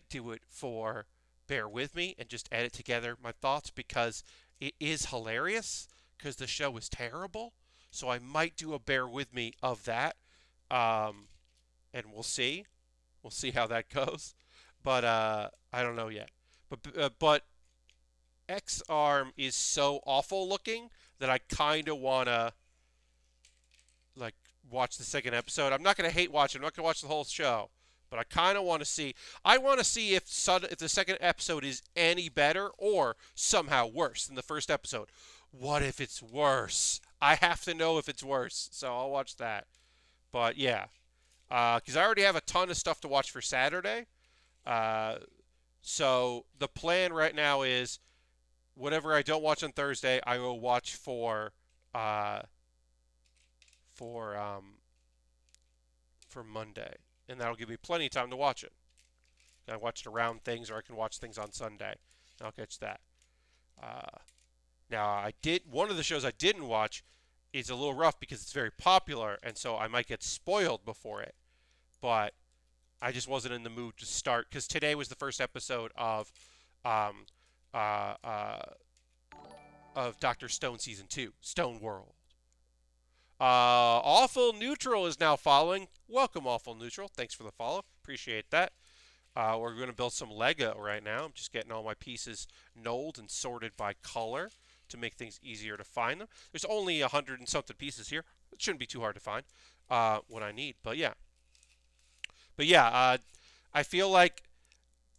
do it for Bear With Me and just edit together my thoughts because it is hilarious because the show is terrible. So I might do a Bear With Me of that. And we'll see. We'll see how that goes. But I don't know yet. But X-Arm is so awful looking that I kind of want to watch the second episode. I'm not going to hate watch it. I'm not going to watch the whole show. But I kind of want to see. I want to see if the second episode is any better or somehow worse than the first episode. What if it's worse? I have to know if it's worse. So I'll watch that. But yeah. Because I already have a ton of stuff to watch for Saturday. So the plan right now is whatever I don't watch on Thursday, I will watch for Monday, and that'll give me plenty of time to watch it. I watch it around things, or I can watch things on Sunday. I'll catch that. Now, one of the shows I didn't watch is a little rough because it's very popular, and so I might get spoiled before it. But I just wasn't in the mood to start because today was the first episode of Dr. Stone Season 2, Stone World. Awful Neutral is now following. Welcome, Awful Neutral. Thanks for the follow. Appreciate that. We're going to build some Lego right now. I'm just getting all my pieces knolled and sorted by color to make things easier to find them. There's only 100 and something pieces here. It shouldn't be too hard to find what I need. But yeah, I feel like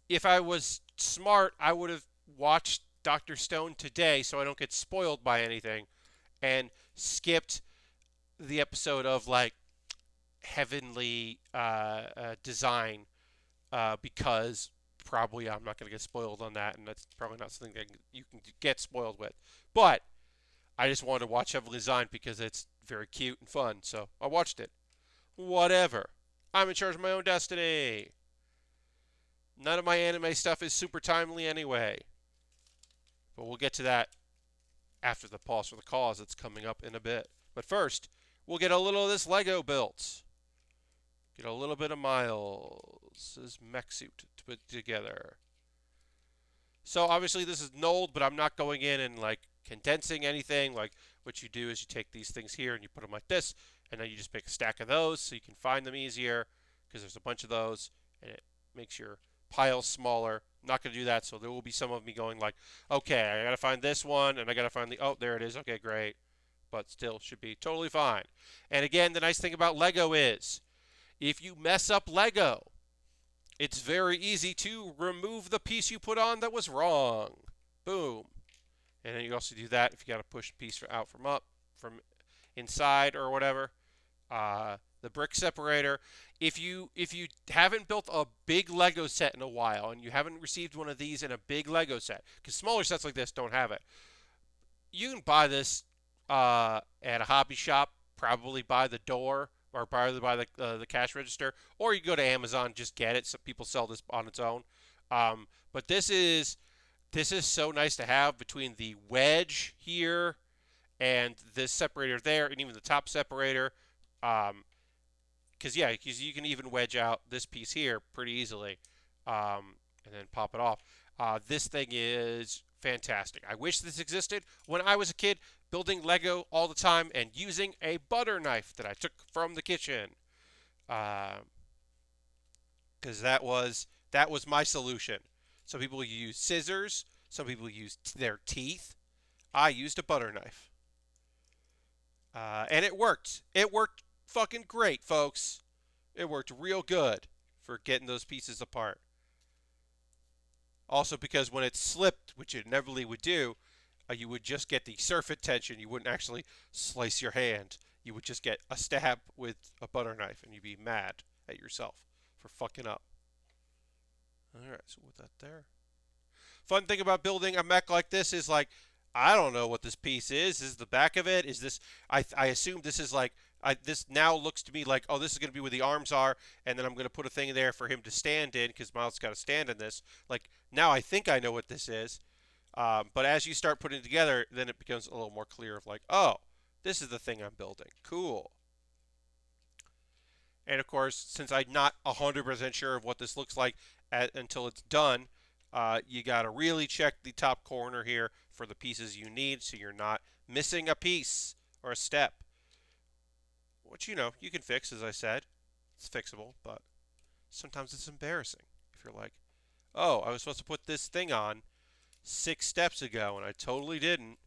if I was smart, I would have watched Dr. Stone today so I don't get spoiled by anything and skipped the episode of like heavenly design because probably I'm not going to get spoiled on that, and that's probably not something that you can get spoiled with. But I just wanted to watch Heavenly Design because it's very cute and fun, so I watched it. Whatever. I'm in charge of my own destiny. None of my anime stuff is super timely anyway. But we'll get to that after the pause for the cause that's coming up in a bit. But first, we'll get a little of this Lego built. Get a little bit of Miles' mech suit to put together. So obviously this is knolled, but I'm not going in and like condensing anything. Like what you do is you take these things here and you put them like this, and then you just make a stack of those so you can find them easier because there's a bunch of those, and it makes your pile smaller. I'm not going to do that, so there will be some of me going like, okay, I got to find this one, and I got to find the, oh, there it is. Okay, great. But still should be totally fine. And again, the nice thing about Lego is if you mess up Lego, it's very easy to remove the piece you put on that was wrong. Boom. And then you also do that if you got to push a piece out from inside or whatever. The brick separator. If you haven't built a big Lego set in a while and you haven't received one of these in a big Lego set, because smaller sets like this don't have it, you can buy this at a hobby shop, probably by the door or probably by the cash register, or you go to Amazon, just get it. Some people sell this on its own. But this is so nice to have between the wedge here and this separator there, and even the top separator. Because you can even wedge out this piece here pretty easily, and then pop it off. This thing is fantastic. I wish this existed when I was a kid, building Lego all the time and using a butter knife that I took from the kitchen. Because that was my solution. Some people use scissors. Some people use their teeth. I used a butter knife. And it worked. It worked fucking great, folks. It worked real good for getting those pieces apart. Also, because when it slipped, which it inevitably would do, you would just get the surface tension. You wouldn't actually slice your hand. You would just get a stab with a butter knife, and you'd be mad at yourself for fucking up. Alright, so with that there. Fun thing about building a mech like this is like, I don't know what this piece is. Is the back of it? Is this, I assume this is like, this now looks to me like, oh, this is going to be where the arms are, and then I'm going to put a thing there for him to stand in, because Miles got to stand in this. Like, now I think I know what this is. But as you start putting it together, then it becomes a little more clear of like, oh, this is the thing I'm building. Cool. And of course, since I'm not 100% sure of what this looks like until it's done, you got to really check the top corner here for the pieces you need so you're not missing a piece or a step. Which, you can fix, as I said. It's fixable, but sometimes it's embarrassing. If you're like, oh, I was supposed to put this thing on 6 steps ago, and I totally didn't.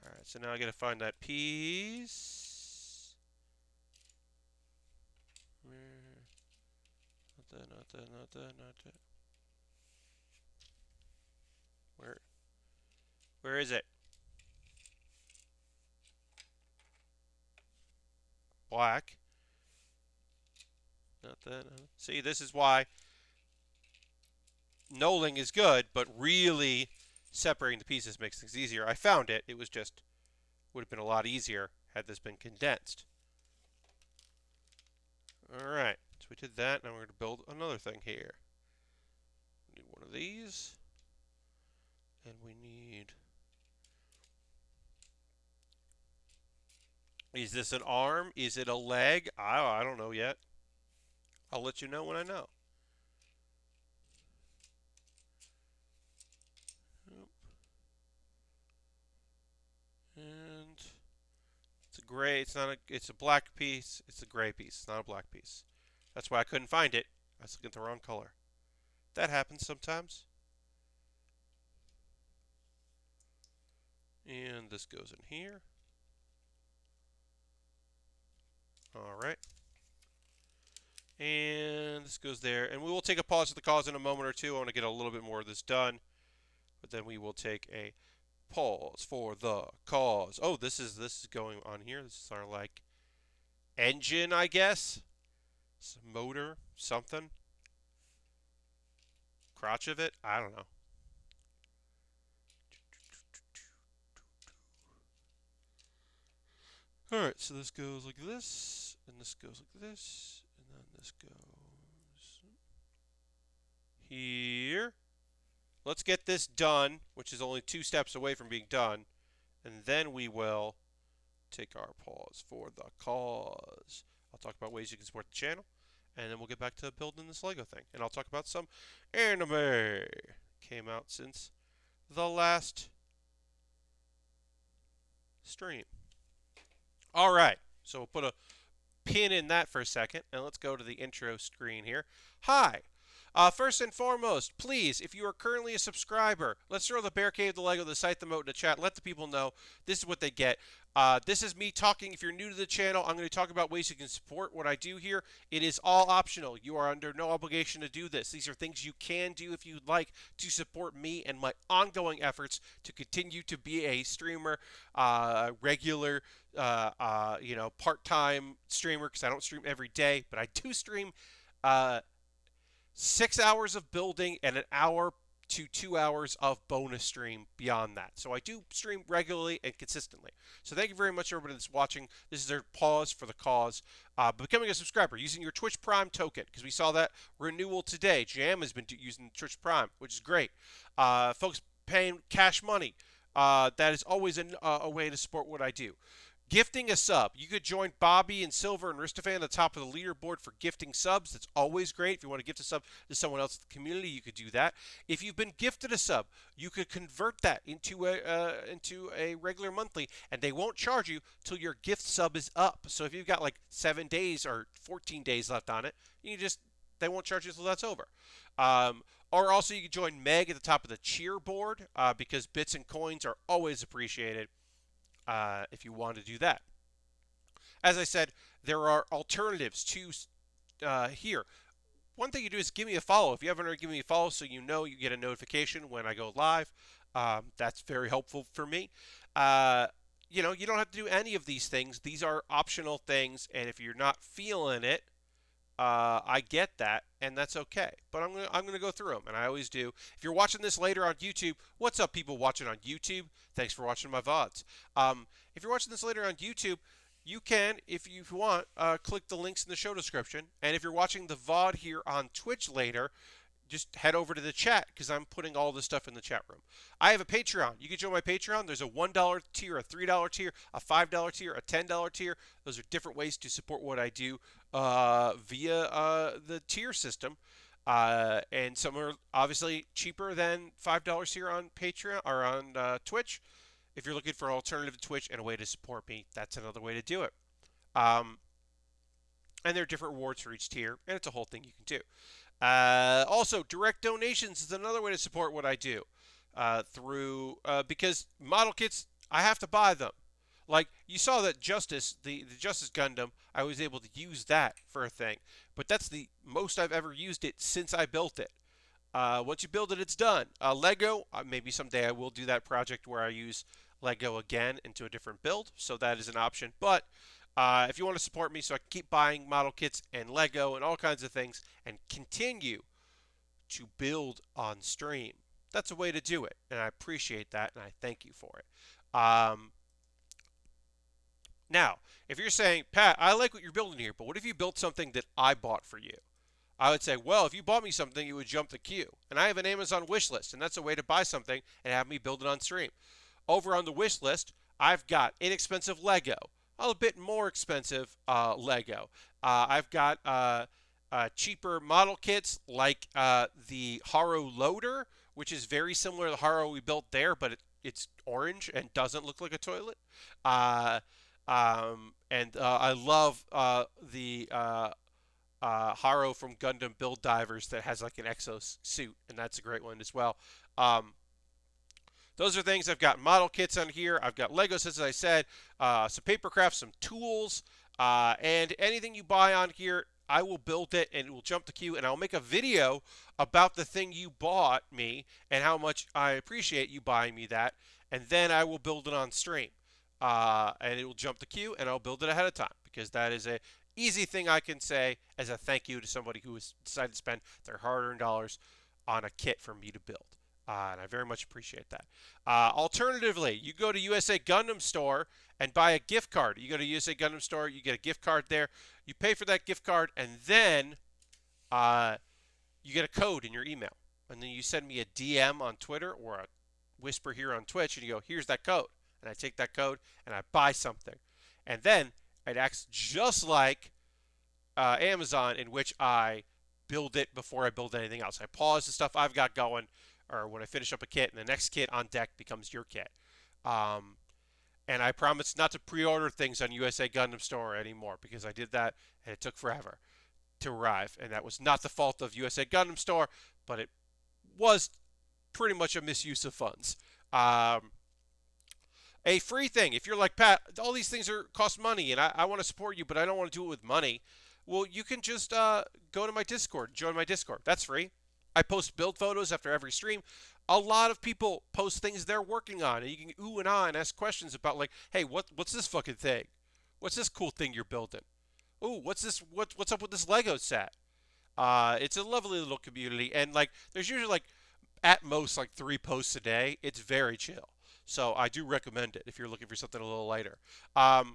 Alright, so now I gotta find that piece. Not that. Where is it? Black. Not that. See, this is why knolling is good, but really separating the pieces makes things easier. I found it. It was just, would have been a lot easier had this been condensed. Alright, so we did that. Now we're going to build another thing here. We need one of these. And we need... Is this an arm? Is it a leg? I don't know yet. I'll let you know when I know. And it's a gray. It's not a. It's a black piece. It's a gray piece. It's not a black piece. That's why I couldn't find it I was looking at the wrong color. That happens sometimes. And this goes in here. All right. And this goes there. And we will take a pause for the cause in a moment or two. I want to get a little bit more of this done. But then we will take a pause for the cause. Oh, this is going on here. This is our like engine, I guess. Some motor, something. Crotch of it? I don't know. Alright, so this goes like this, and this goes like this, and then this goes here. Let's get this done, which is only 2 steps away from being done, and then we will take our pause for the cause. I'll talk about ways you can support the channel, and then we'll get back to building this Lego thing. And I'll talk about some anime. Came out since the last stream. All right, so we'll put a pin in that for a second, and let's go to the intro screen here. Hi. First and foremost, please, if you are currently a subscriber, let's throw the Bear Cave, the Lego, the site, the moat in the chat. Let the people know this is what they get. This is me talking. If you're new to the channel, I'm going to talk about ways you can support what I do here. It is all optional. You are under no obligation to do this. These are things you can do if you'd like to support me and my ongoing efforts to continue to be a streamer, regular, part-time streamer, because I don't stream every day, but I do stream 6 hours of building and an hour to 2 hours of bonus stream beyond that. So I do stream regularly and consistently. So thank you very much, everybody that's watching. This is their pause for the cause. Becoming a subscriber using your Twitch Prime token, because we saw that renewal today. Jam has been using Twitch Prime, which is great. Folks paying cash money. That is always a way to support what I do. Gifting a sub. You could join Bobby and Silver and Ristafan at the top of the leaderboard for gifting subs. That's always great. If you want to gift a sub to someone else in the community, you could do that. If you've been gifted a sub, you could convert that into a regular monthly, and they won't charge you till your gift sub is up. So if you've got like 7 days or 14 days left on it, they won't charge you until that's over. Or also you can join Meg at the top of the cheer board, because bits and coins are always appreciated. If you want to do that. As I said, there are alternatives to here. One thing you do is give me a follow. If you haven't already given me a follow, so you get a notification when I go live. That's very helpful for me. You don't have to do any of these things. These are optional things, and if you're not feeling it, I get that, and that's okay. But I'm gonna go through them, and I always do. If you're watching this later on YouTube, what's up, people watching on YouTube? Thanks for watching my VODs. If you're watching this later on YouTube, you can, if you want, click the links in the show description. And if you're watching the VOD here on Twitch later, just head over to the chat, because I'm putting all this stuff in the chat room. I have a Patreon. You can join my Patreon. There's a $1 tier, a $3 tier, a $5 tier, a $10 tier. Those are different ways to support what I do via the tier system. And some are obviously cheaper than $5 here on Patreon or on Twitch. If you're looking for an alternative to Twitch and a way to support me, that's another way to do it. And there are different rewards for each tier, and it's a whole thing you can do. Also, direct donations is another way to support what I do. Because model kits, I have to buy them. Like, you saw that Justice, the Justice Gundam, I was able to use that for a thing. But that's the most I've ever used it since I built it. Once you build it, it's done. Lego, maybe someday I will do that project where I use Lego again into a different build. So that is an option. But if you want to support me so I can keep buying model kits and Lego and all kinds of things and continue to build on stream, that's a way to do it. And I appreciate that, and I thank you for it. Now, if you're saying, Pat, I like what you're building here, but what if you built something that I bought for you? I would say, well, if you bought me something, you would jump the queue. And I have an Amazon wish list, and that's a way to buy something and have me build it on stream. Over on the wish list, I've got inexpensive Lego, a bit more expensive Lego. I've got cheaper model kits like the Haro Loader, which is very similar to the Haro we built there, but it's orange and doesn't look like a toilet. And I love the Haro from Gundam Build Divers that has like an exo suit, and that's a great one as well. Um, those are things. I've got model kits on here. I've got Lego sets, as I said, some paper crafts, some tools, and anything you buy on here, I will build it and it will jump the queue, and I'll make a video about the thing you bought me and how much I appreciate you buying me that, and then I will build it on stream. And it will jump the queue, and I'll build it ahead of time because that is a easy thing I can say as a thank you to somebody who has decided to spend their hard-earned dollars on a kit for me to build. And I very much appreciate that. Alternatively, you go to USA Gundam Store and buy a gift card. You go to USA Gundam Store, you get a gift card there. You pay for that gift card, and then you get a code in your email. And then you send me a DM on Twitter or a whisper here on Twitch, and you go, here's that code. And I take that code and I buy something. And then it acts just like Amazon, in which I build it before I build anything else. I pause the stuff I've got going, or when I finish up a kit, and the next kit on deck becomes your kit. And I promise not to pre-order things on USA Gundam Store anymore because I did that and it took forever to arrive. And that was not the fault of USA Gundam Store, but it was pretty much a misuse of funds. A free thing, if you're like, Pat, all these things cost money and I want to support you, but I don't want to do it with money. Well, you can just go to my Discord, join my Discord. That's free. I post build photos after every stream. A lot of people post things they're working on, and you can ooh and ah and ask questions about like, hey, what's this fucking thing? What's this cool thing you're building? Ooh, what's this? What's up with this Lego set? It's a lovely little community, and like, there's usually like at most like 3 posts a day. It's very chill, so I do recommend it if you're looking for something a little lighter. A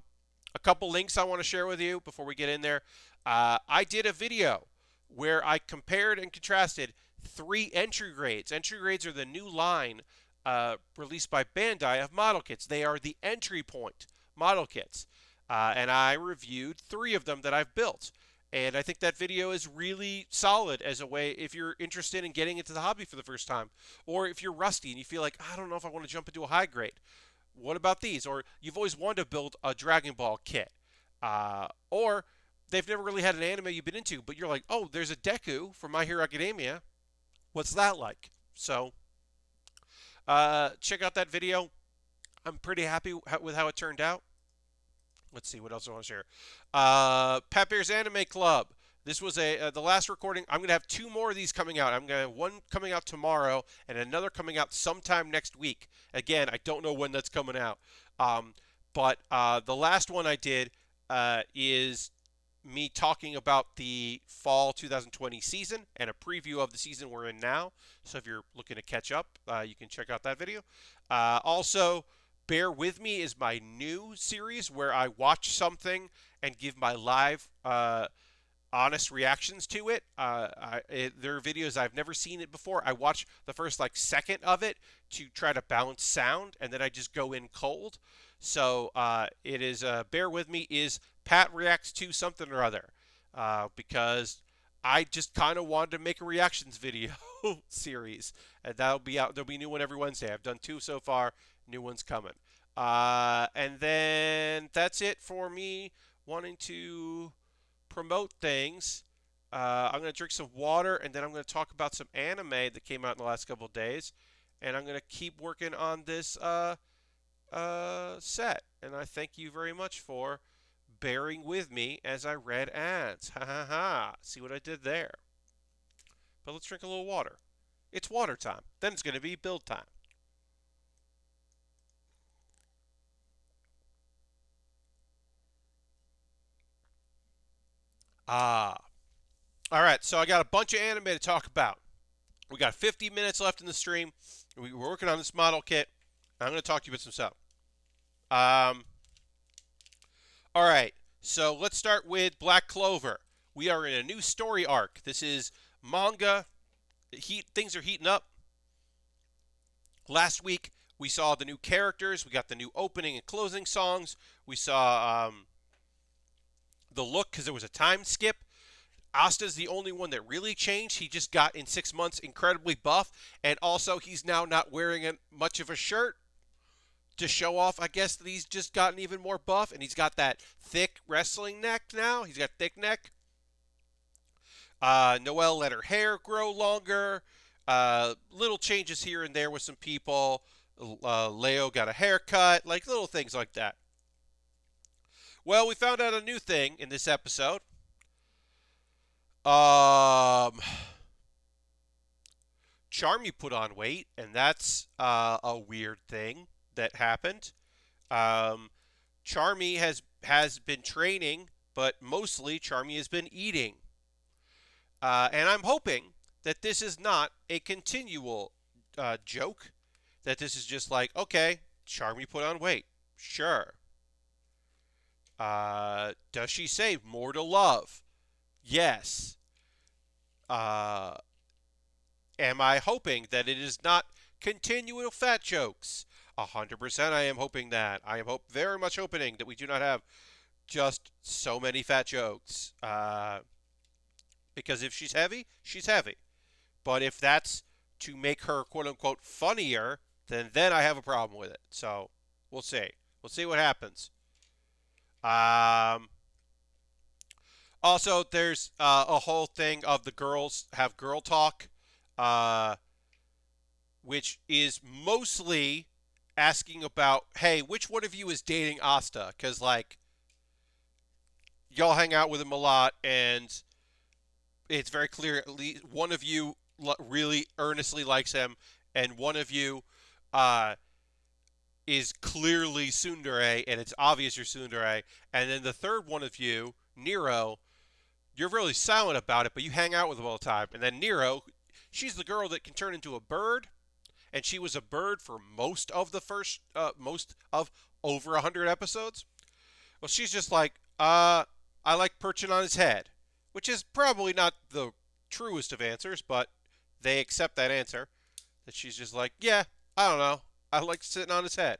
couple links I want to share with you before we get in there. I did a video where I compared and contrasted 3 entry grades. Entry grades are the new line released by Bandai of model kits. They are the entry point model kits. And I reviewed 3 of them that I've built. And I think that video is really solid as a way if you're interested in getting into the hobby for the first time. Or if you're rusty and you feel like, I don't know if I want to jump into a high grade. What about these? Or you've always wanted to build a Dragon Ball kit. Or they've never really had an anime you've been into, but you're like, oh, there's a Deku from My Hero Academia. What's that like? So, check out that video. I'm pretty happy with how it turned out. Let's see, what else I want to share. Pat Bear's Anime Club. This was the last recording. I'm going to have 2 more of these coming out. I'm going to have one coming out tomorrow and another coming out sometime next week. Again, I don't know when that's coming out. But the last one I did is me talking about the fall 2020 season and a preview of the season we're in now. So if you're looking to catch up, you can check out that video. Also, Baer With Me is my new series where I watch something and give my live honest reactions to it. There are videos I've never seen it before. I watch the first like second of it to try to balance sound, and then I just go in cold. So it is Baer With Me is Pat reacts to something or other because I just kind of wanted to make a reactions video series, and that'll be out. There'll be a new one every Wednesday. I've done 2 so far. New one's coming. And then that's it for me wanting to promote things. I'm going to drink some water, and then I'm going to talk about some anime that came out in the last couple of days. And I'm going to keep working on this set. And I thank you very much for bearing with me as I read ads. Ha ha ha. See what I did there? But let's drink a little water. It's water time. Then it's going to be build time. All right, so I got a bunch of anime to talk about. We got 50 minutes left in the stream. We're working on this model kit. I'm going to talk to you about some stuff. All right, so let's start with Black Clover. We are in a new story arc. This is manga. Things are heating up. Last week, we saw the new characters. We got the new opening and closing songs. We saw the look because there was a time skip. Asta's the only one that really changed. He just got, in 6 months, incredibly buff. And also, he's now not wearing much of a shirt to show off, I guess, that he's just gotten even more buff. And he's got that thick wrestling neck now. He's got thick neck. Noelle let her hair grow longer. Little changes here and there with some people. Leo got a haircut, like little things like that. Well, we found out a new thing in this episode. Charmy put on weight, and that's a weird thing that happened. Um, Charmy has been training, but mostly Charmy has been eating. And I'm hoping that this is not a continual joke. That this is just like, okay, Charmy put on weight. Sure. Does she say more to love? Yes. Uh, am I hoping that it is not continual fat jokes? 100% I am hoping that. I am very much hoping that we do not have just so many fat jokes. Because if she's heavy, she's heavy. But if that's to make her quote unquote funnier, then I have a problem with it. So we'll see. We'll see what happens. Also, there's a whole thing of the girls have girl talk, uh, which is mostly asking about, hey, which one of you is dating Asta? Because, like, y'all hang out with him a lot, and it's very clear at least one of you really earnestly likes him, and one of you is clearly tsundere, and it's obvious you're tsundere, and then the third one of you, Nero, you're really silent about it, but you hang out with him all the time. And then Nero, she's the girl that can turn into a bird, and she was a bird for most of most of over 100 episodes. Well, she's just like, I like perching on his head, which is probably not the truest of answers, but they accept that answer. That she's just like, yeah, I don't know, I like sitting on his head.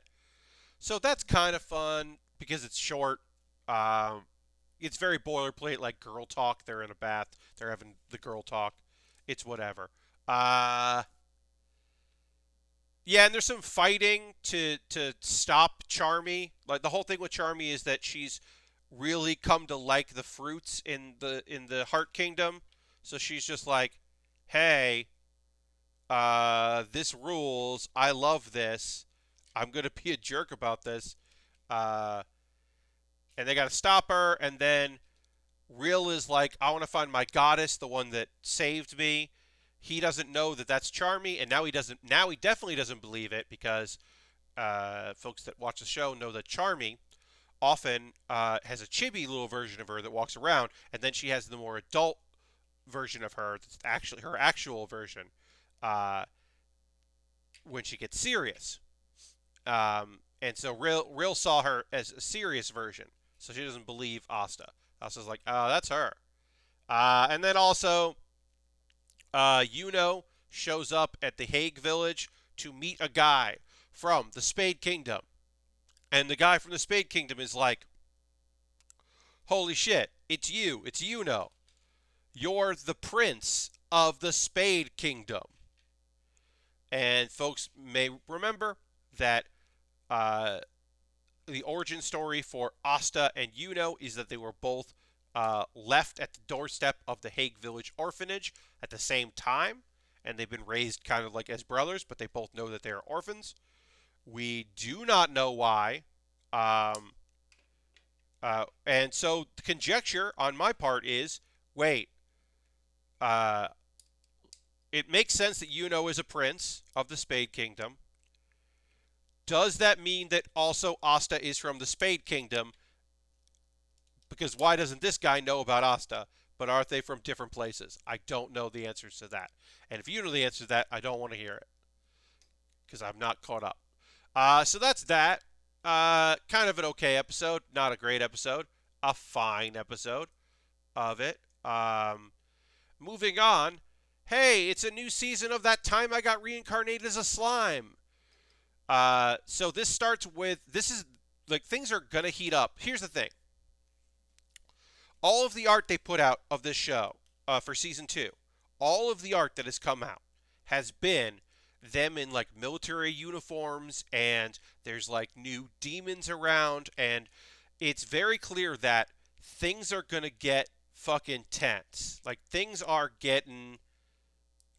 So that's kind of fun because it's short. It's very boilerplate, like girl talk. They're in a bath. They're having the girl talk. It's whatever. Uh, yeah, and there's some fighting to stop Charmy. Like the whole thing with Charmy is that she's really come to like the fruits in the Heart Kingdom. So she's just like, hey, this rules. I love this. I'm gonna be a jerk about this. Uh, and they got to stop her. And then Real is like, I want to find my goddess, the one that saved me. He doesn't know that that's Charmy, and now he doesn't. Now he definitely doesn't believe it because folks that watch the show know that Charmy often has a chibi little version of her that walks around, and then she has the more adult version of her that's actually her actual version uh, when she gets serious. And so Real saw her as a serious version, so she doesn't believe Asta. Asta's like, oh, that's her. And then also, Yuno shows up at the Hague village to meet a guy from the Spade Kingdom. And the guy from the Spade Kingdom is like, holy shit, it's you. It's Yuno. You're the prince of the Spade Kingdom. And folks may remember that the origin story for Asta and Yuno is that they were both left at the doorstep of the Hague Village Orphanage at the same time, and they've been raised kind of like as brothers, but they both know that they are orphans. We do not know why. And so the conjecture on my part is, wait, it makes sense that Yuno is a prince of the Spade Kingdom. Does that mean that also Asta is from the Spade Kingdom? Because why doesn't this guy know about Asta? But aren't they from different places? I don't know the answers to that. And if you know the answer to that, I don't want to hear it. Because I'm not caught up. So that's that. Kind of an okay episode. Not a great episode. A fine episode of it. Moving on. Hey, it's a new season of That Time I Got Reincarnated as a Slime. So this starts with, this is, like, things are going to heat up. Here's the thing. All of the art they put out of this show for season 2, all of the art that has come out has been them in, like, military uniforms, and there's, like, new demons around, and it's very clear that things are going to get fucking tense. Like things are going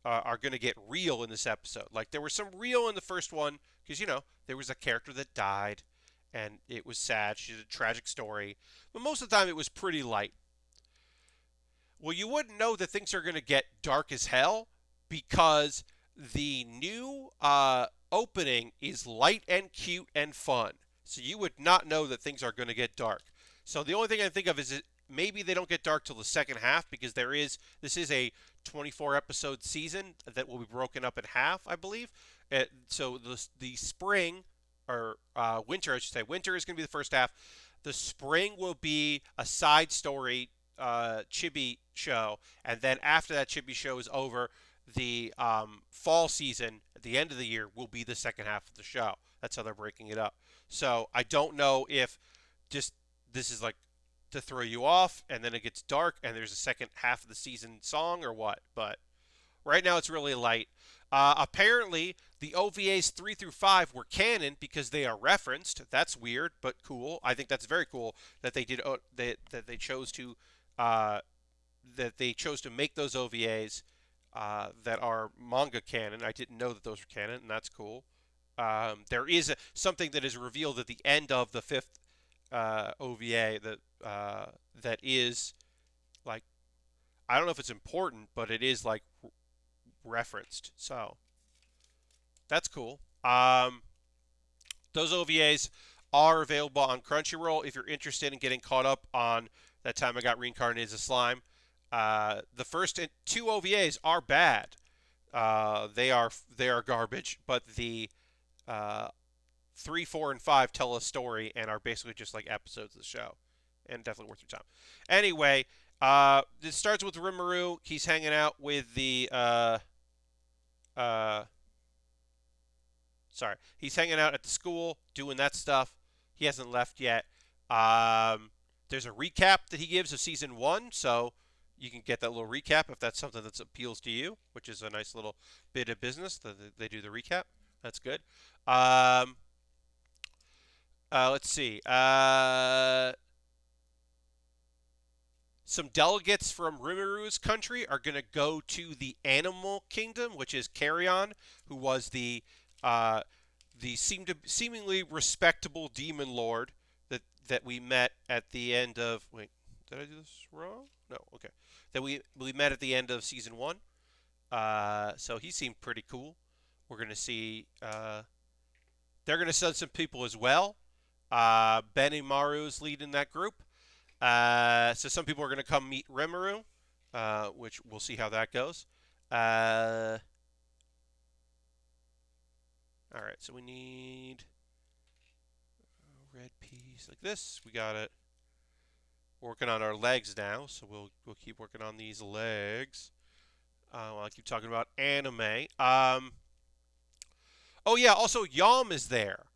to get real in this episode. Like there was some real in the first one because there was a character that died and it was sad. She's a tragic story, but most of the time it was pretty light. Well, you wouldn't know that things are going to get dark as hell because the new opening is light and cute and fun. So you would not know that things are going to get dark. So the only thing I think of is that maybe they don't get dark till the second half because this is a 24 episode season that will be broken up in half, I believe. So the spring or winter, I should say, winter is going to be the first half. The spring will be a side story chibi show, and then after that chibi show is over, the fall season at the end of the year will be the second half of the show. That's how they're breaking it up. So I don't know if just this is like to throw you off and then it gets dark and there's a second half of the season song or what, but right now it's really light. Apparently the OVAs 3 through 5 were canon because they are referenced. That's weird but cool. I think that's very cool that they did that they chose to make those OVAs that are manga canon. I didn't know that those were canon, and that's cool. There is something that is revealed at the end of the fifth OVA that is like, I don't know if it's important, but it is like referenced. So that's cool. Those OVAs are available on Crunchyroll if you're interested in getting caught up on that time I got reincarnated as a slime. The first two OVAs are bad. They are garbage, but the 3, 4, and 5 tell a story and are basically just like episodes of the show, and definitely worth your time. Anyway, this starts with Rimuru. He's hanging out with he's hanging out at the school doing that stuff. He hasn't left yet. There's a recap that he gives of season 1, so you can get that little recap if that's something that appeals to you, which is a nice little bit of business that they do the recap. That's good. Let's see. Some delegates from Rimuru's country are going to go to the Animal Kingdom, which is Carrion, who was the seemingly respectable demon lord that we met at the end of. Wait, did I do this wrong? No, okay. That we met at the end of season 1. So he seemed pretty cool. We're going to see. They're going to send some people as well. Benimaru's leading that group. So some people are going to come meet Rimuru, which we'll see how that goes. All right, so we need a red piece like this. We got it. We're working on our legs now, so we'll keep working on these legs. While I keep talking about anime. Oh yeah, also Yam is there.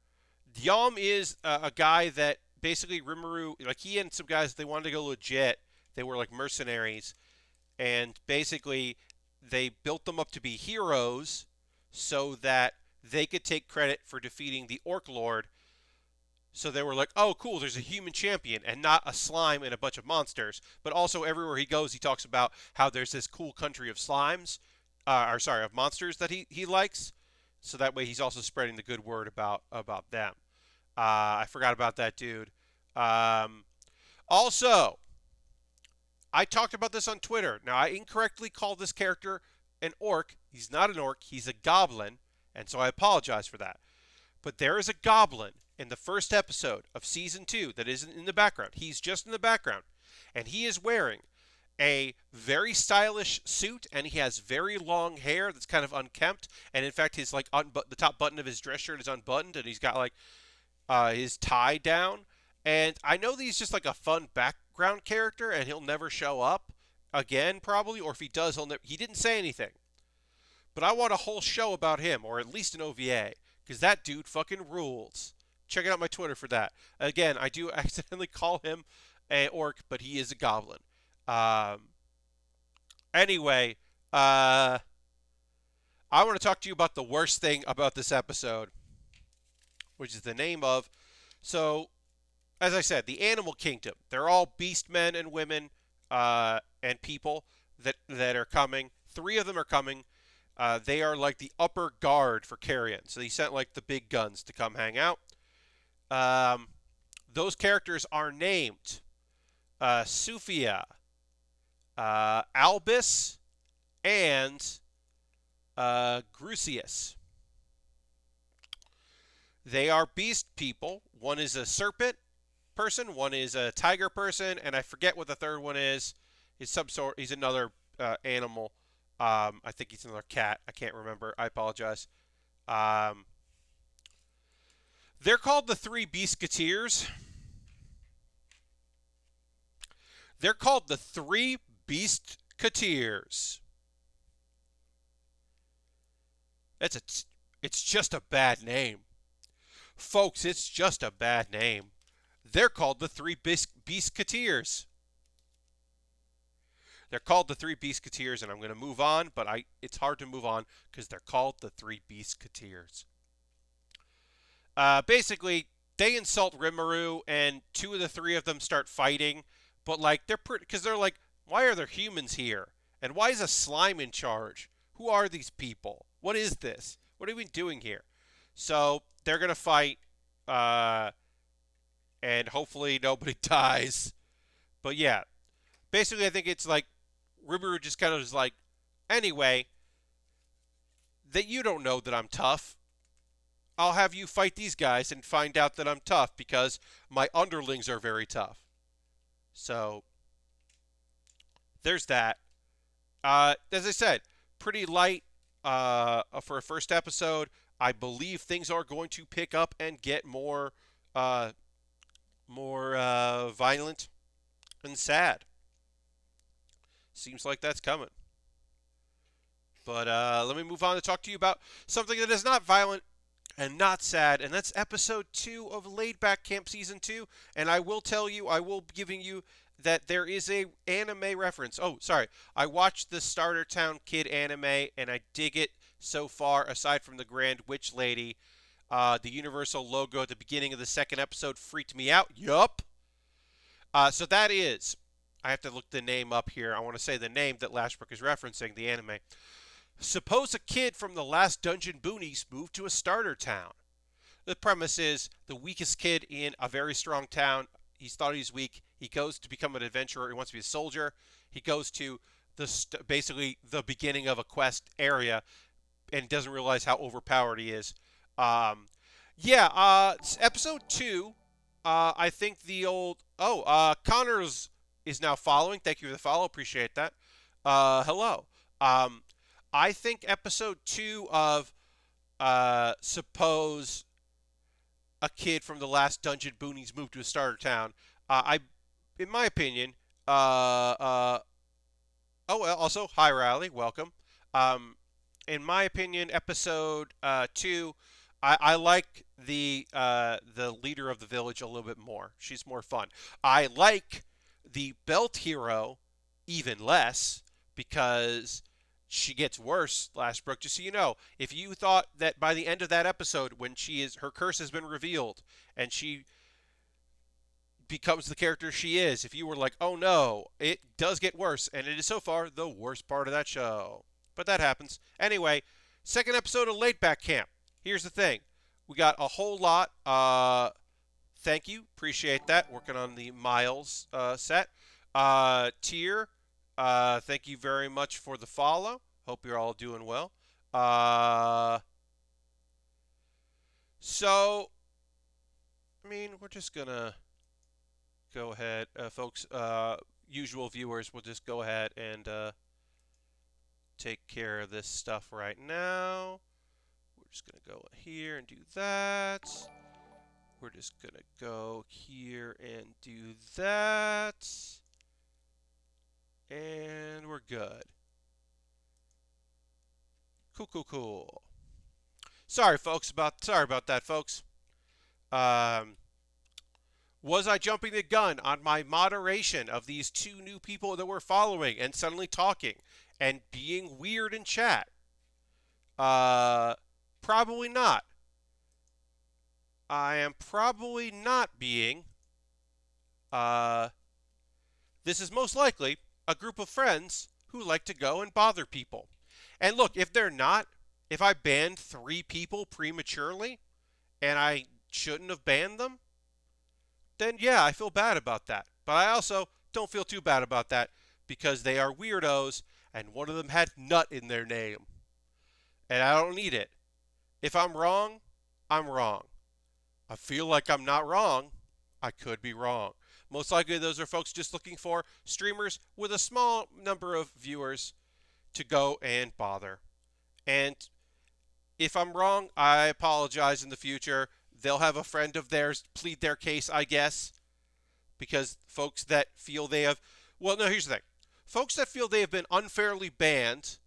Yam is a guy that basically Rimuru, like he and some guys, they wanted to go legit. They were like mercenaries, and basically they built them up to be heroes so that they could take credit for defeating the Orc Lord. So they were like, oh, cool, there's a human champion and not a slime and a bunch of monsters. But also everywhere he goes, he talks about how there's this cool country of slimes, of monsters that he likes. So that way he's also spreading the good word about them. I forgot about that dude. Also, I talked about this on Twitter. Now, I incorrectly called this character an orc. He's not an orc. He's a goblin. And so I apologize for that. But there is a goblin in the first episode of Season 2 that isn't in the background. He's just in the background. And he is wearing a very stylish suit, and he has very long hair that's kind of unkempt. And in fact, his the top button of his dress shirt is unbuttoned, and he's got like his tie down. And I know that he's just like a fun background character, and he'll never show up again, probably. Or if he does, he didn't say anything. But I want a whole show about him, or at least an OVA, because that dude fucking rules. Check out my Twitter for that. Again, I do accidentally call him an orc, but he is a goblin. Anyway, I want to talk to you about the worst thing about this episode, which is the name of. So, as I said, the Animal Kingdom. They're all beast men and women. and people that are coming. 3 of them are coming. They are like the upper guard for Carrion. So he sent like the big guns to come hang out. Those characters are named Sufia, Albus, and Grucius. They are beast people. One is a serpent person, one is a tiger person, and I forget what the third one is. He's some sort. He's another animal. I think he's another cat. I can't remember. I apologize. Um, they're called the Three Beastketeers. They're called the Three Beastketeers. It's just a bad name. Folks, it's just a bad name. They're called the Three Beastketeers. They're called the Three Beastketeers, and I'm going to move on, but it's hard to move on because they're called the Three Beastketeers. Basically, they insult Rimuru, and 2 of the 3 of them start fighting, but like because they're like, why are there humans here? And why is a slime in charge? Who are these people? What is this? What are we doing here? So they're going to fight, and hopefully nobody dies. But yeah, basically I think it's like Rimuru just kind of is like, anyway, that you don't know that I'm tough. I'll have you fight these guys and find out that I'm tough because my underlings are very tough. So there's that. As I said, pretty light for a first episode. I believe things are going to pick up and get more violent and sad. Seems like that's coming. But let me move on to talk to you about something that is not violent and not sad, and that's episode 2 of Laid Back Camp Season 2. And I will tell you, I will be giving you that there is a anime reference. Oh, sorry. I watched the Starter Town Kid anime, and I dig it so far, aside from the Grand Witch Lady. The Universal logo at the beginning of the second episode freaked me out. Yup. So that is, I have to look the name up here. I want to say the name that Lashbrook is referencing, the anime. Suppose a kid from the last Dungeon Boonies moved to a starter town. The premise is the weakest kid in a very strong town. He's thought he's weak. He goes to become an adventurer. He wants to be a soldier. He goes to basically the beginning of a quest area and doesn't realize how overpowered he is. Episode 2. I think the old... Connors is now following. Thank you for the follow. Appreciate that. Hello. I think episode 2 of Suppose a Kid from the Last Dungeon Boonies moved to a starter town. In my opinion, also, hi Riley, welcome. In my opinion, episode 2, I like the leader of the village a little bit more. She's more fun. I like the belt hero even less because she gets worse, Lashbrook. Just so you know, if you thought that by the end of that episode, when her curse has been revealed and she becomes the character she is, if you were like, oh no, it does get worse, and it is so far the worst part of that show. But that happens. Anyway, second episode of Laid Back Camp. Here's the thing. We got a whole lot. Thank you. Appreciate that. Working on the Miles set. Tier. Thank you very much for the follow. Hope you're all doing well. We're just going to go ahead. Folks, usual viewers, we'll just go ahead and take care of this stuff right now. We're just going to go here and do that. We're just going to go here and do that. And we're good. Cool. Sorry about that, folks. Was I jumping the gun on my moderation of these 2 new people that we're following and suddenly talking and being weird in chat? Probably not. I am probably not being This is most likely a group of friends who like to go and bother people. And look, if they're not, if I banned 3 people prematurely and I shouldn't have banned them, then yeah, I feel bad about that. But I also don't feel too bad about that because they are weirdos and one of them had nut in their name. And I don't need it. If I'm wrong, I'm wrong. I feel like I'm not wrong. I could be wrong. Most likely those are folks just looking for streamers with a small number of viewers to go and bother. And if I'm wrong, I apologize in the future. They'll have a friend of theirs plead their case, I guess, because folks that feel they have. Well, no, here's the thing. Folks that feel they have been unfairly banned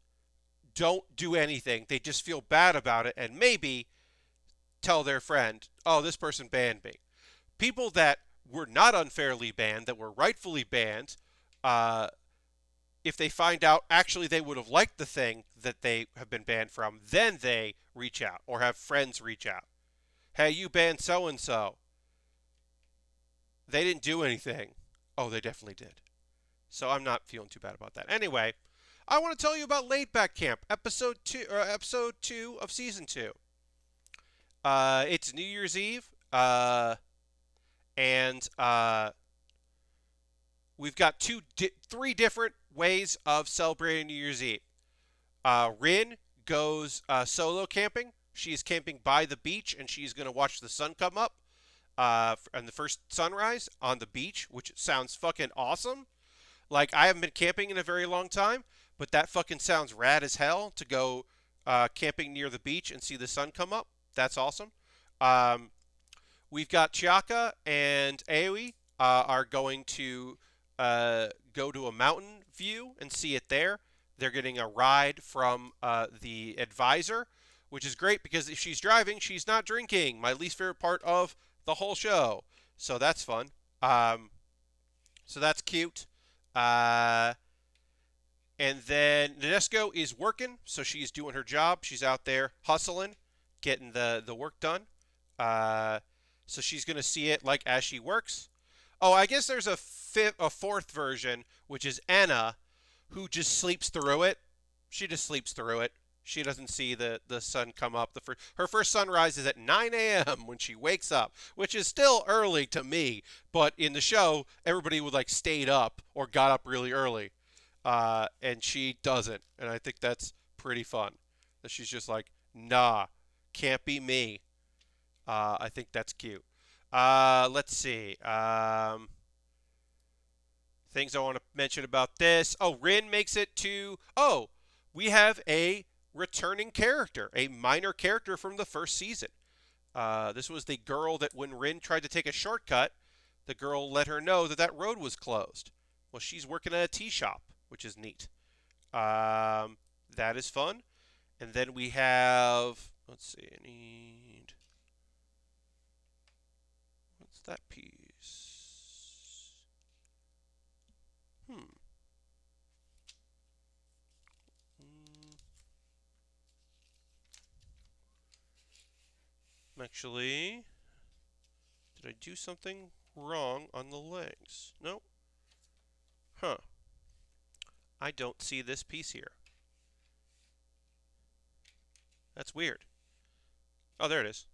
don't do anything. They just feel bad about it and maybe tell their friend, oh, this person banned me. People that were not unfairly banned, that were rightfully banned, if they find out actually they would have liked the thing that they have been banned from, then they reach out or have friends reach out. Hey, you banned so-and-so. They didn't do anything. Oh, they definitely did. So I'm not feeling too bad about that. Anyway, I want to tell you about Laid Back Camp, episode 2 of season 2. It's New Year's Eve, and we've got three different ways of celebrating New Year's Eve. Rin goes solo camping. She's camping by the beach, and she's going to watch the sun come up and the first sunrise on the beach, which sounds fucking awesome. Like, I haven't been camping in a very long time, but that fucking sounds rad as hell to go camping near the beach and see the sun come up. That's awesome. We've got Chiaka and Aoi are going to go to a mountain view and see it there. They're getting a ride from the advisor, which is great because if she's driving, she's not drinking. My least favorite part of the whole show. So that's fun. So that's cute. And then Nadesco is working, so she's doing her job. She's out there hustling, getting the work done. So she's going to see it like as she works. Oh, I guess there's a fourth version, which is Anna, who just sleeps through it. She just sleeps through it. She doesn't see the sun come up. Her first sunrise is at 9 a.m. when she wakes up, which is still early to me. But in the show, everybody would like stayed up or got up really early, and she doesn't. And I think that's pretty fun. That she's just like, nah, can't be me. I think that's cute. Let's see. Things I want to mention about this. Oh, Rin makes it to. Oh, we have a returning character, a minor character from the first season. This was the girl that when Rin tried to take a shortcut, the girl let her know that that road was closed. Well, she's working at a tea shop, which is neat. That is fun. And then we have, let's see, I need, what's that piece? Actually, did I do something wrong on the legs? Nope. Huh. I don't see this piece here. That's weird. Oh, there it is.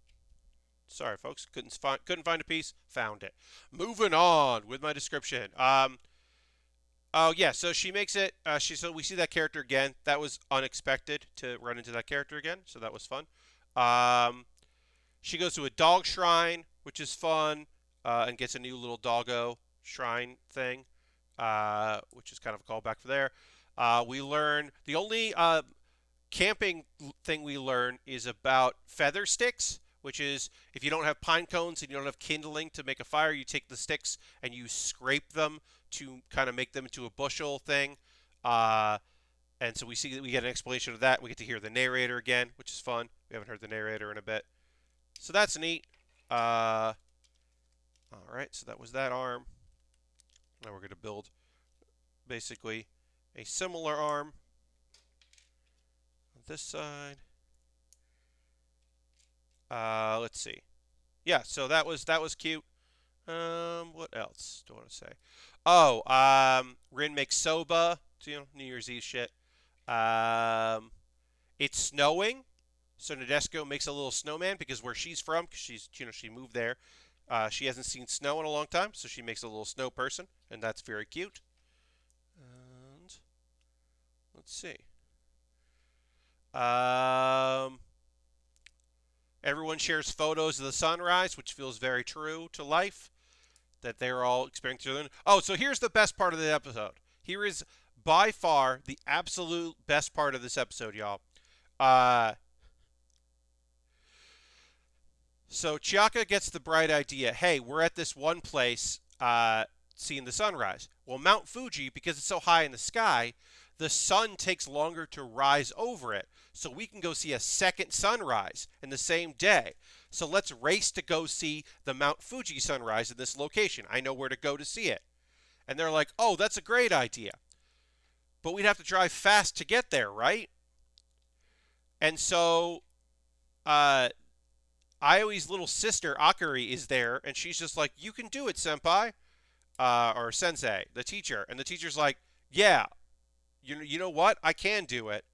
Sorry, folks. Couldn't find a piece. Found it. Moving on with my description. Oh yeah. So she makes it. So we see that character again. That was unexpected to run into that character again. So that was fun. She goes to a dog shrine, which is fun, and gets a new little doggo shrine thing, which is kind of a callback for there. We learn the only camping thing we learn is about feather sticks, which is if you don't have pine cones and you don't have kindling to make a fire, you take the sticks and you scrape them to kind of make them into a bushel thing. And so we get an explanation of that. We get to hear the narrator again, which is fun. We haven't heard the narrator in a bit. So that's neat. All right, so that was that arm. Now we're going to build basically a similar arm on this side. Let's see. Yeah, so that was cute. What else do I want to say? Oh, Rin makes soba. So, New Year's Eve shit. Um, it's snowing, so Nadesco makes a little snowman because where she's from, because she moved there. She hasn't seen snow in a long time, so she makes a little snow person, and that's very cute. And let's see. Everyone shares photos of the sunrise, which feels very true to life, that they're all experiencing. Oh, so here's the best part of the episode. Here is by far the absolute best part of this episode, y'all. So Chiaka gets the bright idea. Hey, we're at this one place seeing the sunrise. Well, Mount Fuji, because it's so high in the sky, the sun takes longer to rise over it. So we can go see a second sunrise in the same day. So let's race to go see the Mount Fuji sunrise in this location. I know where to go to see it. And they're like, oh, that's a great idea. But we'd have to drive fast to get there, right? And so Aoi's little sister, Akari, is there, and she's just like, you can do it, senpai. Or sensei, the teacher. And the teacher's like, yeah, you know what? I can do it.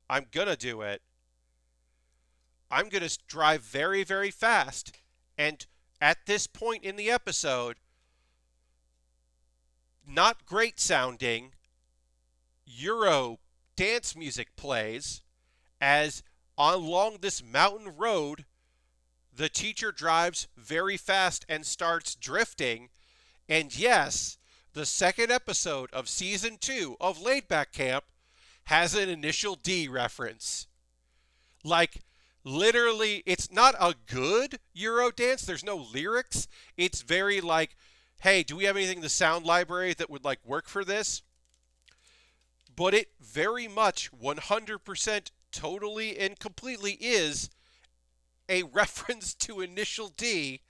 I'm going to do it. I'm going to drive very, very fast. And at this point in the episode, not great sounding Euro dance music plays as along this mountain road, the teacher drives very fast and starts drifting. And yes, the second episode of Season 2 of Laid Back Camp has an Initial D reference. Like, literally, it's not a good Euro dance. There's no lyrics. It's very like, hey, do we have anything in the sound library that would, like, work for this? But it very much, 100%, totally and completely is a reference to Initial D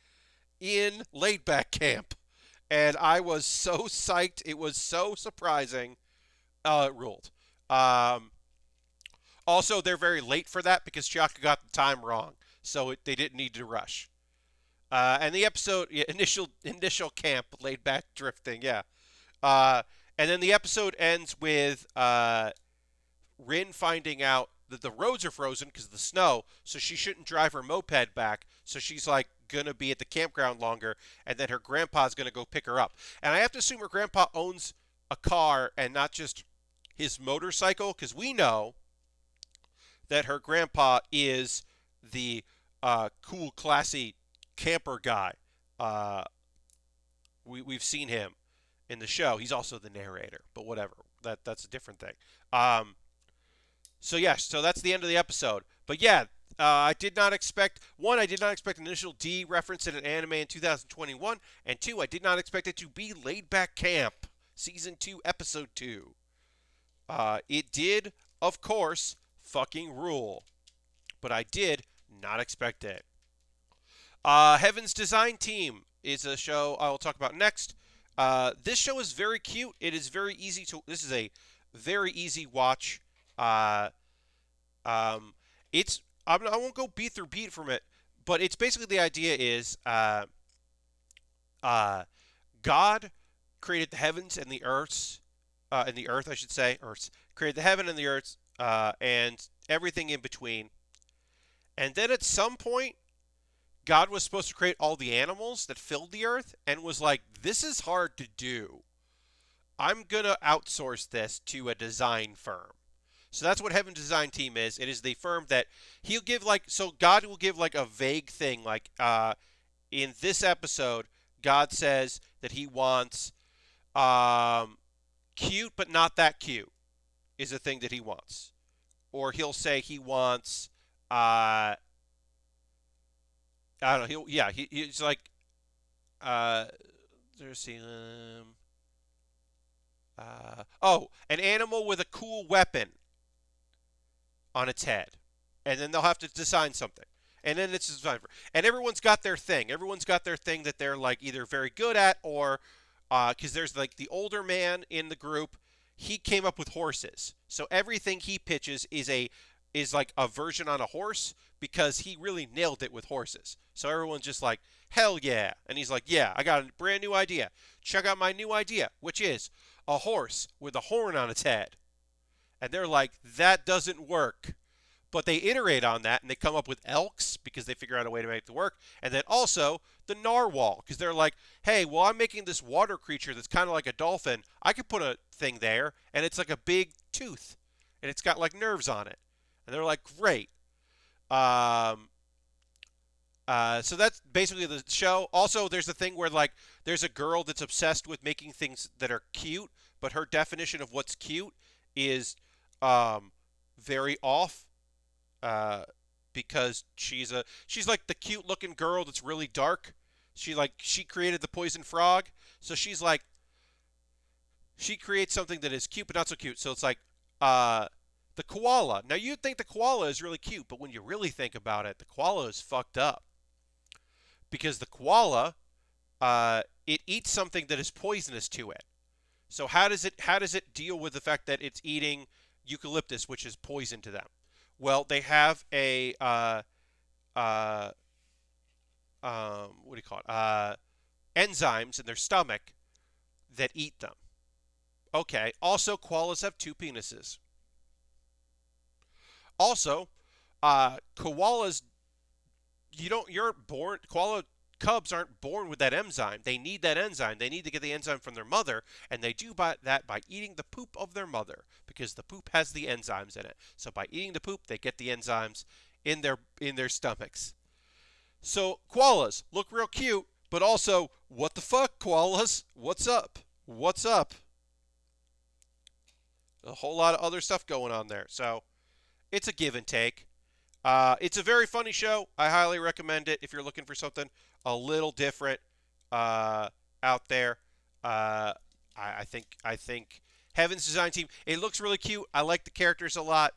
in Laid Back Camp. And I was so psyched. It was so surprising. It ruled. Also, they're very late for that because Chiaka got the time wrong. So they didn't need to rush. And the episode, initial camp, laid back drifting, yeah. And then the episode ends with Rin finding out that the roads are frozen because of the snow, so she shouldn't drive her moped back. So she's like going to be at the campground longer, and then her grandpa's going to go pick her up. And I have to assume her grandpa owns a car and not just his motorcycle, because we know that her grandpa is the cool, classy camper guy. We've seen him in the show. He's also the narrator, but whatever. That's a different thing. So yes, so that's the end of the episode. But yeah, I did not expect an Initial D reference in an anime in 2021, and 2, I did not expect it to be Laid Back Camp, Season 2, Episode 2. It did, of course, fucking rule, but I did not expect it. Heaven's Design Team is a show I will talk about next. This show is very cute. It is very easy to. This is a very easy watch. I won't go beat for beat from it, but it's basically the idea is God created the heavens and the earths, and the earth, I should say, earths created the heaven and the earth, and everything in between. And then at some point, God was supposed to create all the animals that filled the earth, and was like, this is hard to do. I'm going to outsource this to a design firm. So that's what Heaven Design Team is. It is the firm that he'll give God will give like a vague thing. Like in this episode, God says that he wants cute but not that cute is a thing that he wants. Or he'll say he wants I don't know. He's like there's an animal with a cool weapon on its head, and then they'll have to design something, and then it's designed for. And everyone's got their thing. Everyone's got their thing that they're like either very good at, or because there's like the older man in the group, he came up with horses, so everything he pitches is like a version on a horse because he really nailed it with horses. So everyone's just like Hell yeah. And he's like, yeah, I got a brand new idea. Check out my new idea, which is a horse with a horn on its head. And they're like, that doesn't work. But they iterate on that and they come up with elks because they figure out a way to make it work. And then also the narwhal because they're like, hey, well, I'm making this water creature that's kind of like a dolphin. I could put a thing there and it's like a big tooth and it's got like nerves on it. And they're like, great. Um, so that's basically the show. Also, there's a thing where like there's a girl that's obsessed with making things that are cute, but her definition of what's cute is very off. Uh, because she's like the cute looking girl that's really dark. She created the poison frog, so she's like she creates something that is cute but not so cute. So it's like uh, the koala. Now you'd think the koala is really cute, but when you really think about it, the koala is fucked up because the koala it eats something that is poisonous to it. So how does it deal with the fact that it's eating eucalyptus, which is poison to them? Well, they have a uh, what do you call it? Enzymes in their stomach that eat them. Okay. Also, koalas have two penises. Also, koalas you're born koala cubs aren't born with that enzyme. They need that enzyme. They need to get the enzyme from their mother, and they do that by eating the poop of their mother because the poop has the enzymes in it. So by eating the poop, they get the enzymes in their stomachs. So koalas look real cute, but also what the fuck, koalas? What's up? What's up? A whole lot of other stuff going on there. So it's a give and take. It's a very funny show. I highly recommend it if you're looking for something a little different out there. I think Heaven's Design Team. It looks really cute. I like the characters a lot.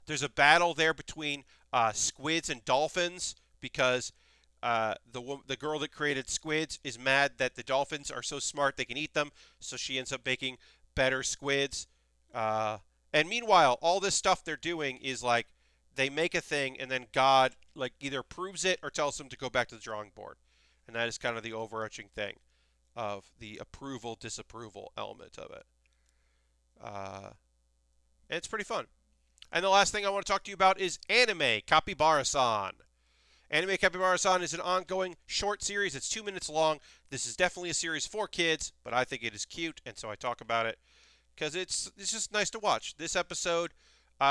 There's a battle there between squids and dolphins because the girl that created squids is mad that the dolphins are so smart they can eat them. So she ends up making better squids. And meanwhile, all this stuff they're doing is like they make a thing and then God like either proves it or tells them to go back to the drawing board. And that is kind of the overarching thing of the approval disapproval element of it. And it's pretty fun. And the last thing I want to talk to you about is anime KAPIBARASAN. Anime KAPIBARASAN is an ongoing short series. It's 2 minutes long. This is definitely a series for kids, but I think it is cute, and so I talk about it because it's just nice to watch. This episode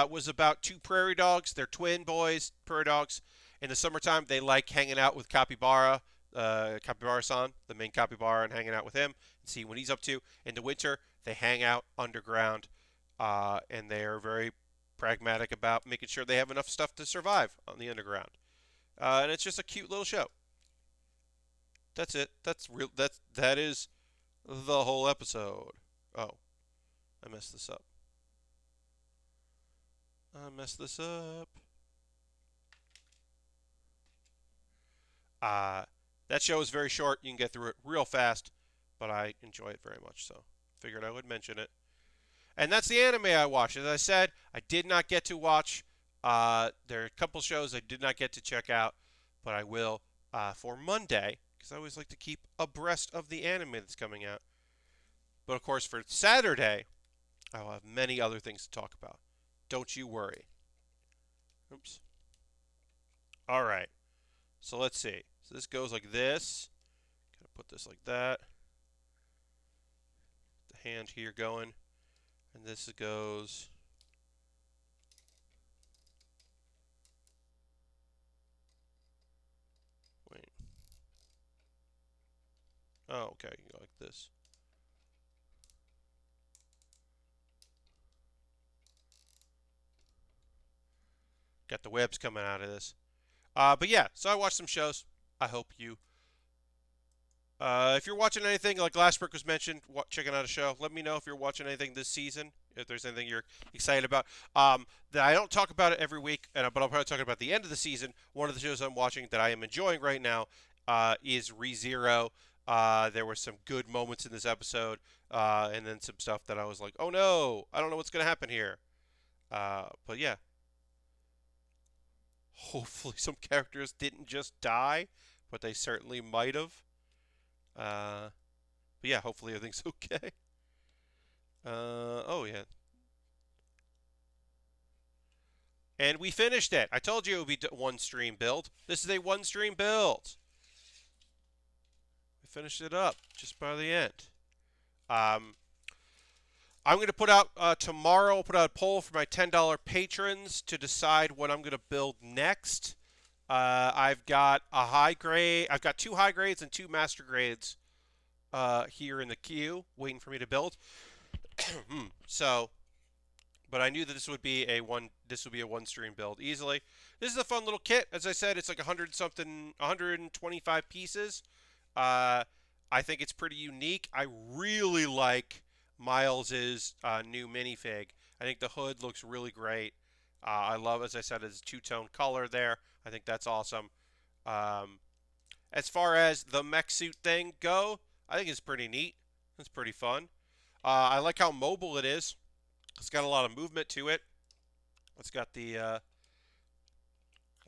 was about two prairie dogs. They're twin boys, prairie dogs. In the summertime, they like hanging out with KAPIBARA-san, the main capybara, and hanging out with him and see what he's up to. In the winter, they hang out underground, and they are very pragmatic about making sure they have enough stuff to survive on the underground. And it's just a cute little show. That's it. That is the whole episode. Oh, I messed this up. That show is very short. You can get through it real fast, but I enjoy it very much, so figured I would mention it. And that's the anime I watched. As I said, I did not get to watch. There are a couple shows I did not get to check out, but I will for Monday, because I always like to keep abreast of the anime that's coming out. But of course, for Saturday, I will have many other things to talk about. Don't you worry. Oops. All right. So let's see. So this goes like this. Gotta put this like that. The hand here going. And this goes. Wait. Oh, okay. You go like this. Got the webs coming out of this. But yeah, so I watched some shows. I hope you. If you're watching anything like Glassbrook was mentioned, checking out a show, let me know if you're watching anything this season. If there's anything you're excited about, that I don't talk about it every week, but I'll probably talk about the end of the season. One of the shows I'm watching that I am enjoying right now is ReZero. There were some good moments in this episode, and then some stuff that I was like, oh no, I don't know what's gonna happen here. But yeah, hopefully some characters didn't just die, but they certainly might have. But yeah, hopefully everything's okay. Oh yeah. And we finished it. I told you it would be one stream build. This is a one stream build. We finished it up just by the end. I'm going to put out tomorrow. I'll put out a poll for my $10 patrons to decide what I'm going to build next. I've got a high grade. I've got 2 high grades and 2 master grades here in the queue, waiting for me to build. So, but I knew that this would be a one. This would be a one stream build easily. This is a fun little kit. As I said, it's like 125 pieces. I think it's pretty unique. I really like Miles's new minifig. I think the hood looks really great. I love, as I said, his two-tone color there. I think that's awesome. As far as the mech suit thing go, I think it's pretty neat. It's pretty fun. I like how mobile it is. It's got a lot of movement to it. It's got the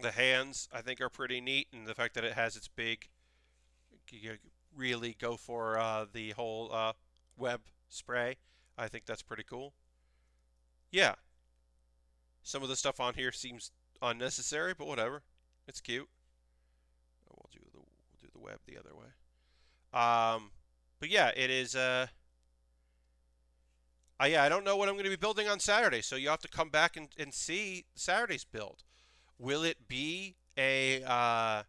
hands, I think, are pretty neat, and the fact that it has its big, you really go for the whole web spray. I think that's pretty cool. Yeah. Some of the stuff on here seems unnecessary, but whatever. It's cute. We'll do the web the other way. But yeah, it is. Yeah, I don't know what I'm going to be building on Saturday, so you have to come back and see Saturday's build. Will it be a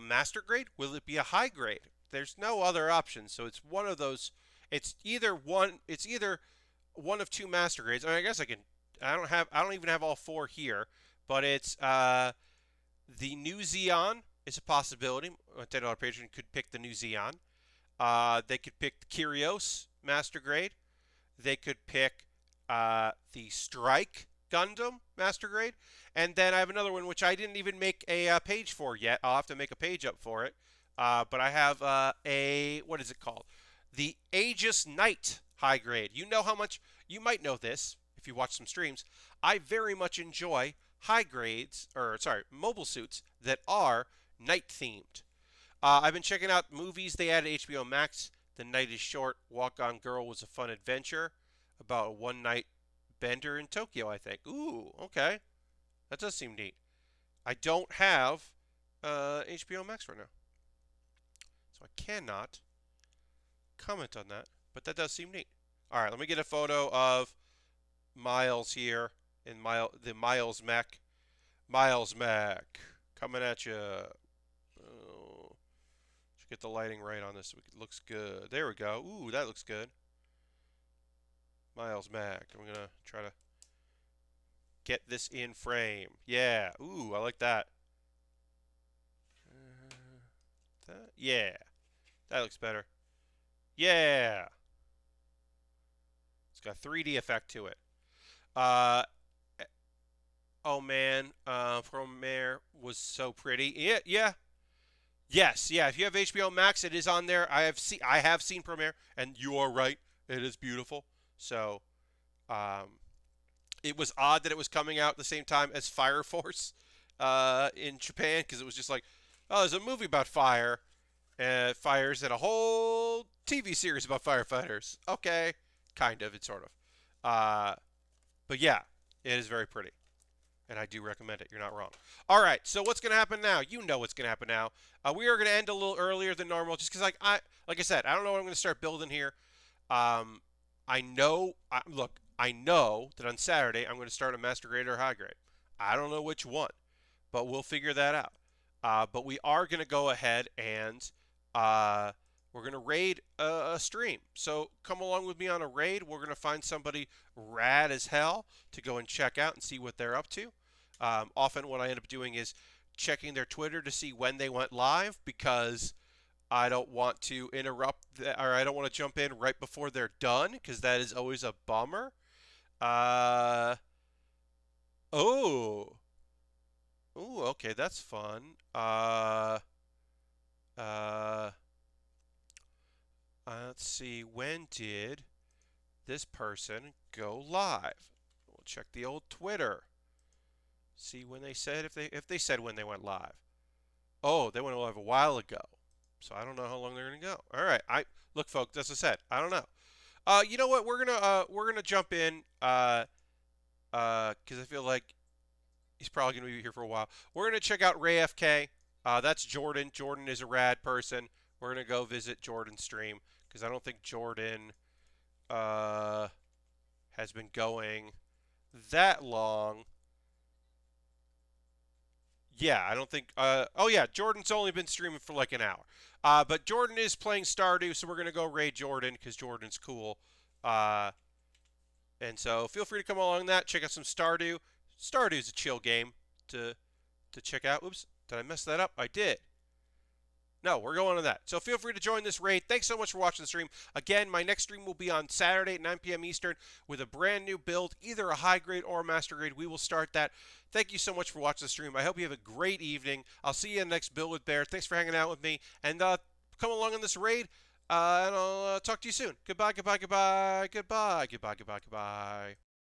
master grade? Will it be a high grade? There's no other option, so it's one of those. It's either one. It's either one of 2 master grades. I mean, I guess I can. I don't even have all 4 here, but it's the new Xeon is a possibility. A $10 patron could pick the new Xeon. They could pick the Kyrios master grade. They could pick the Strike Gundam master grade, and then I have another one which I didn't even make a page for yet. I'll have to make a page up for it. But I have what is it called? The Aegis Knight high grade. You know how much, you might know this if you watch some streams. I very much enjoy mobile suits that are night themed. I've been checking out movies they added to HBO Max. The Night is Short, Walk On Girl was a fun adventure about a one-night bender in Tokyo, I think. Ooh, okay. That does seem neat. I don't have HBO Max right now, so I cannot comment on that, but that does seem neat. All right, let me get a photo of Miles here in the Miles Mech. Miles Mech, coming at you. Oh, should get the lighting right on this so it looks good. There we go. Ooh, that looks good. Miles Mech. I'm going to try to get this in frame. Yeah. Ooh, I like that. Yeah. That looks better. Yeah. It's got a 3D effect to it. Oh man, Promare was so pretty. Yeah. Yes, yeah. If you have HBO Max, it is on there. I have seen Premiere, and you are right. It is beautiful. So, it was odd that it was coming out at the same time as Fire Force in Japan, because it was just like, oh, there's a movie about fire, fires, and a whole TV series about firefighters. Okay, kind of, it's sort of. But yeah, it is very pretty. And I do recommend it. You're not wrong. All right, so what's going to happen now? You know what's going to happen now. We are going to end a little earlier than normal, just because, like I said, I don't know what I'm going to start building here. I know that on Saturday I'm going to start a master grade or high grade. I don't know which one, but we'll figure that out. But we are going to go ahead and we're going to raid a stream. So come along with me on a raid. We're going to find somebody rad as hell to go and check out and see what they're up to. Often what I end up doing is checking their Twitter to see when they went live, because I don't want to interrupt or I don't want to jump in right before they're done, because that is always a bummer. Okay, that's fun. Let's see, when did this person go live? We'll check the old Twitter. See when they said, if they said when they went live. Oh, they went live a while ago. So I don't know how long they're gonna go. All right. Look, folks. As I said, I don't know. You know what? We're gonna jump in. Because I feel like he's probably gonna be here for a while. We're gonna check out Ray FK. That's Jordan. Jordan is a rad person. We're gonna go visit Jordan's stream because I don't think Jordan has been going that long. Yeah, I don't think. Oh yeah, Jordan's only been streaming for like an hour. But Jordan is playing Stardew, so we're gonna go raid Jordan because Jordan's cool. Uh, and so feel free to come along that. Check out some Stardew. Stardew's a chill game to check out. Oops, did I mess that up? I did. No, we're going on that. So feel free to join this raid. Thanks so much for watching the stream. Again, my next stream will be on Saturday at 9 p.m. Eastern with a brand new build, either a high grade or a master grade. We will start that. Thank you so much for watching the stream. I hope you have a great evening. I'll see you in the next Build with Baer. Thanks for hanging out with me. And come along on this raid, and I'll talk to you soon. Goodbye, goodbye, goodbye, goodbye, goodbye, goodbye, goodbye.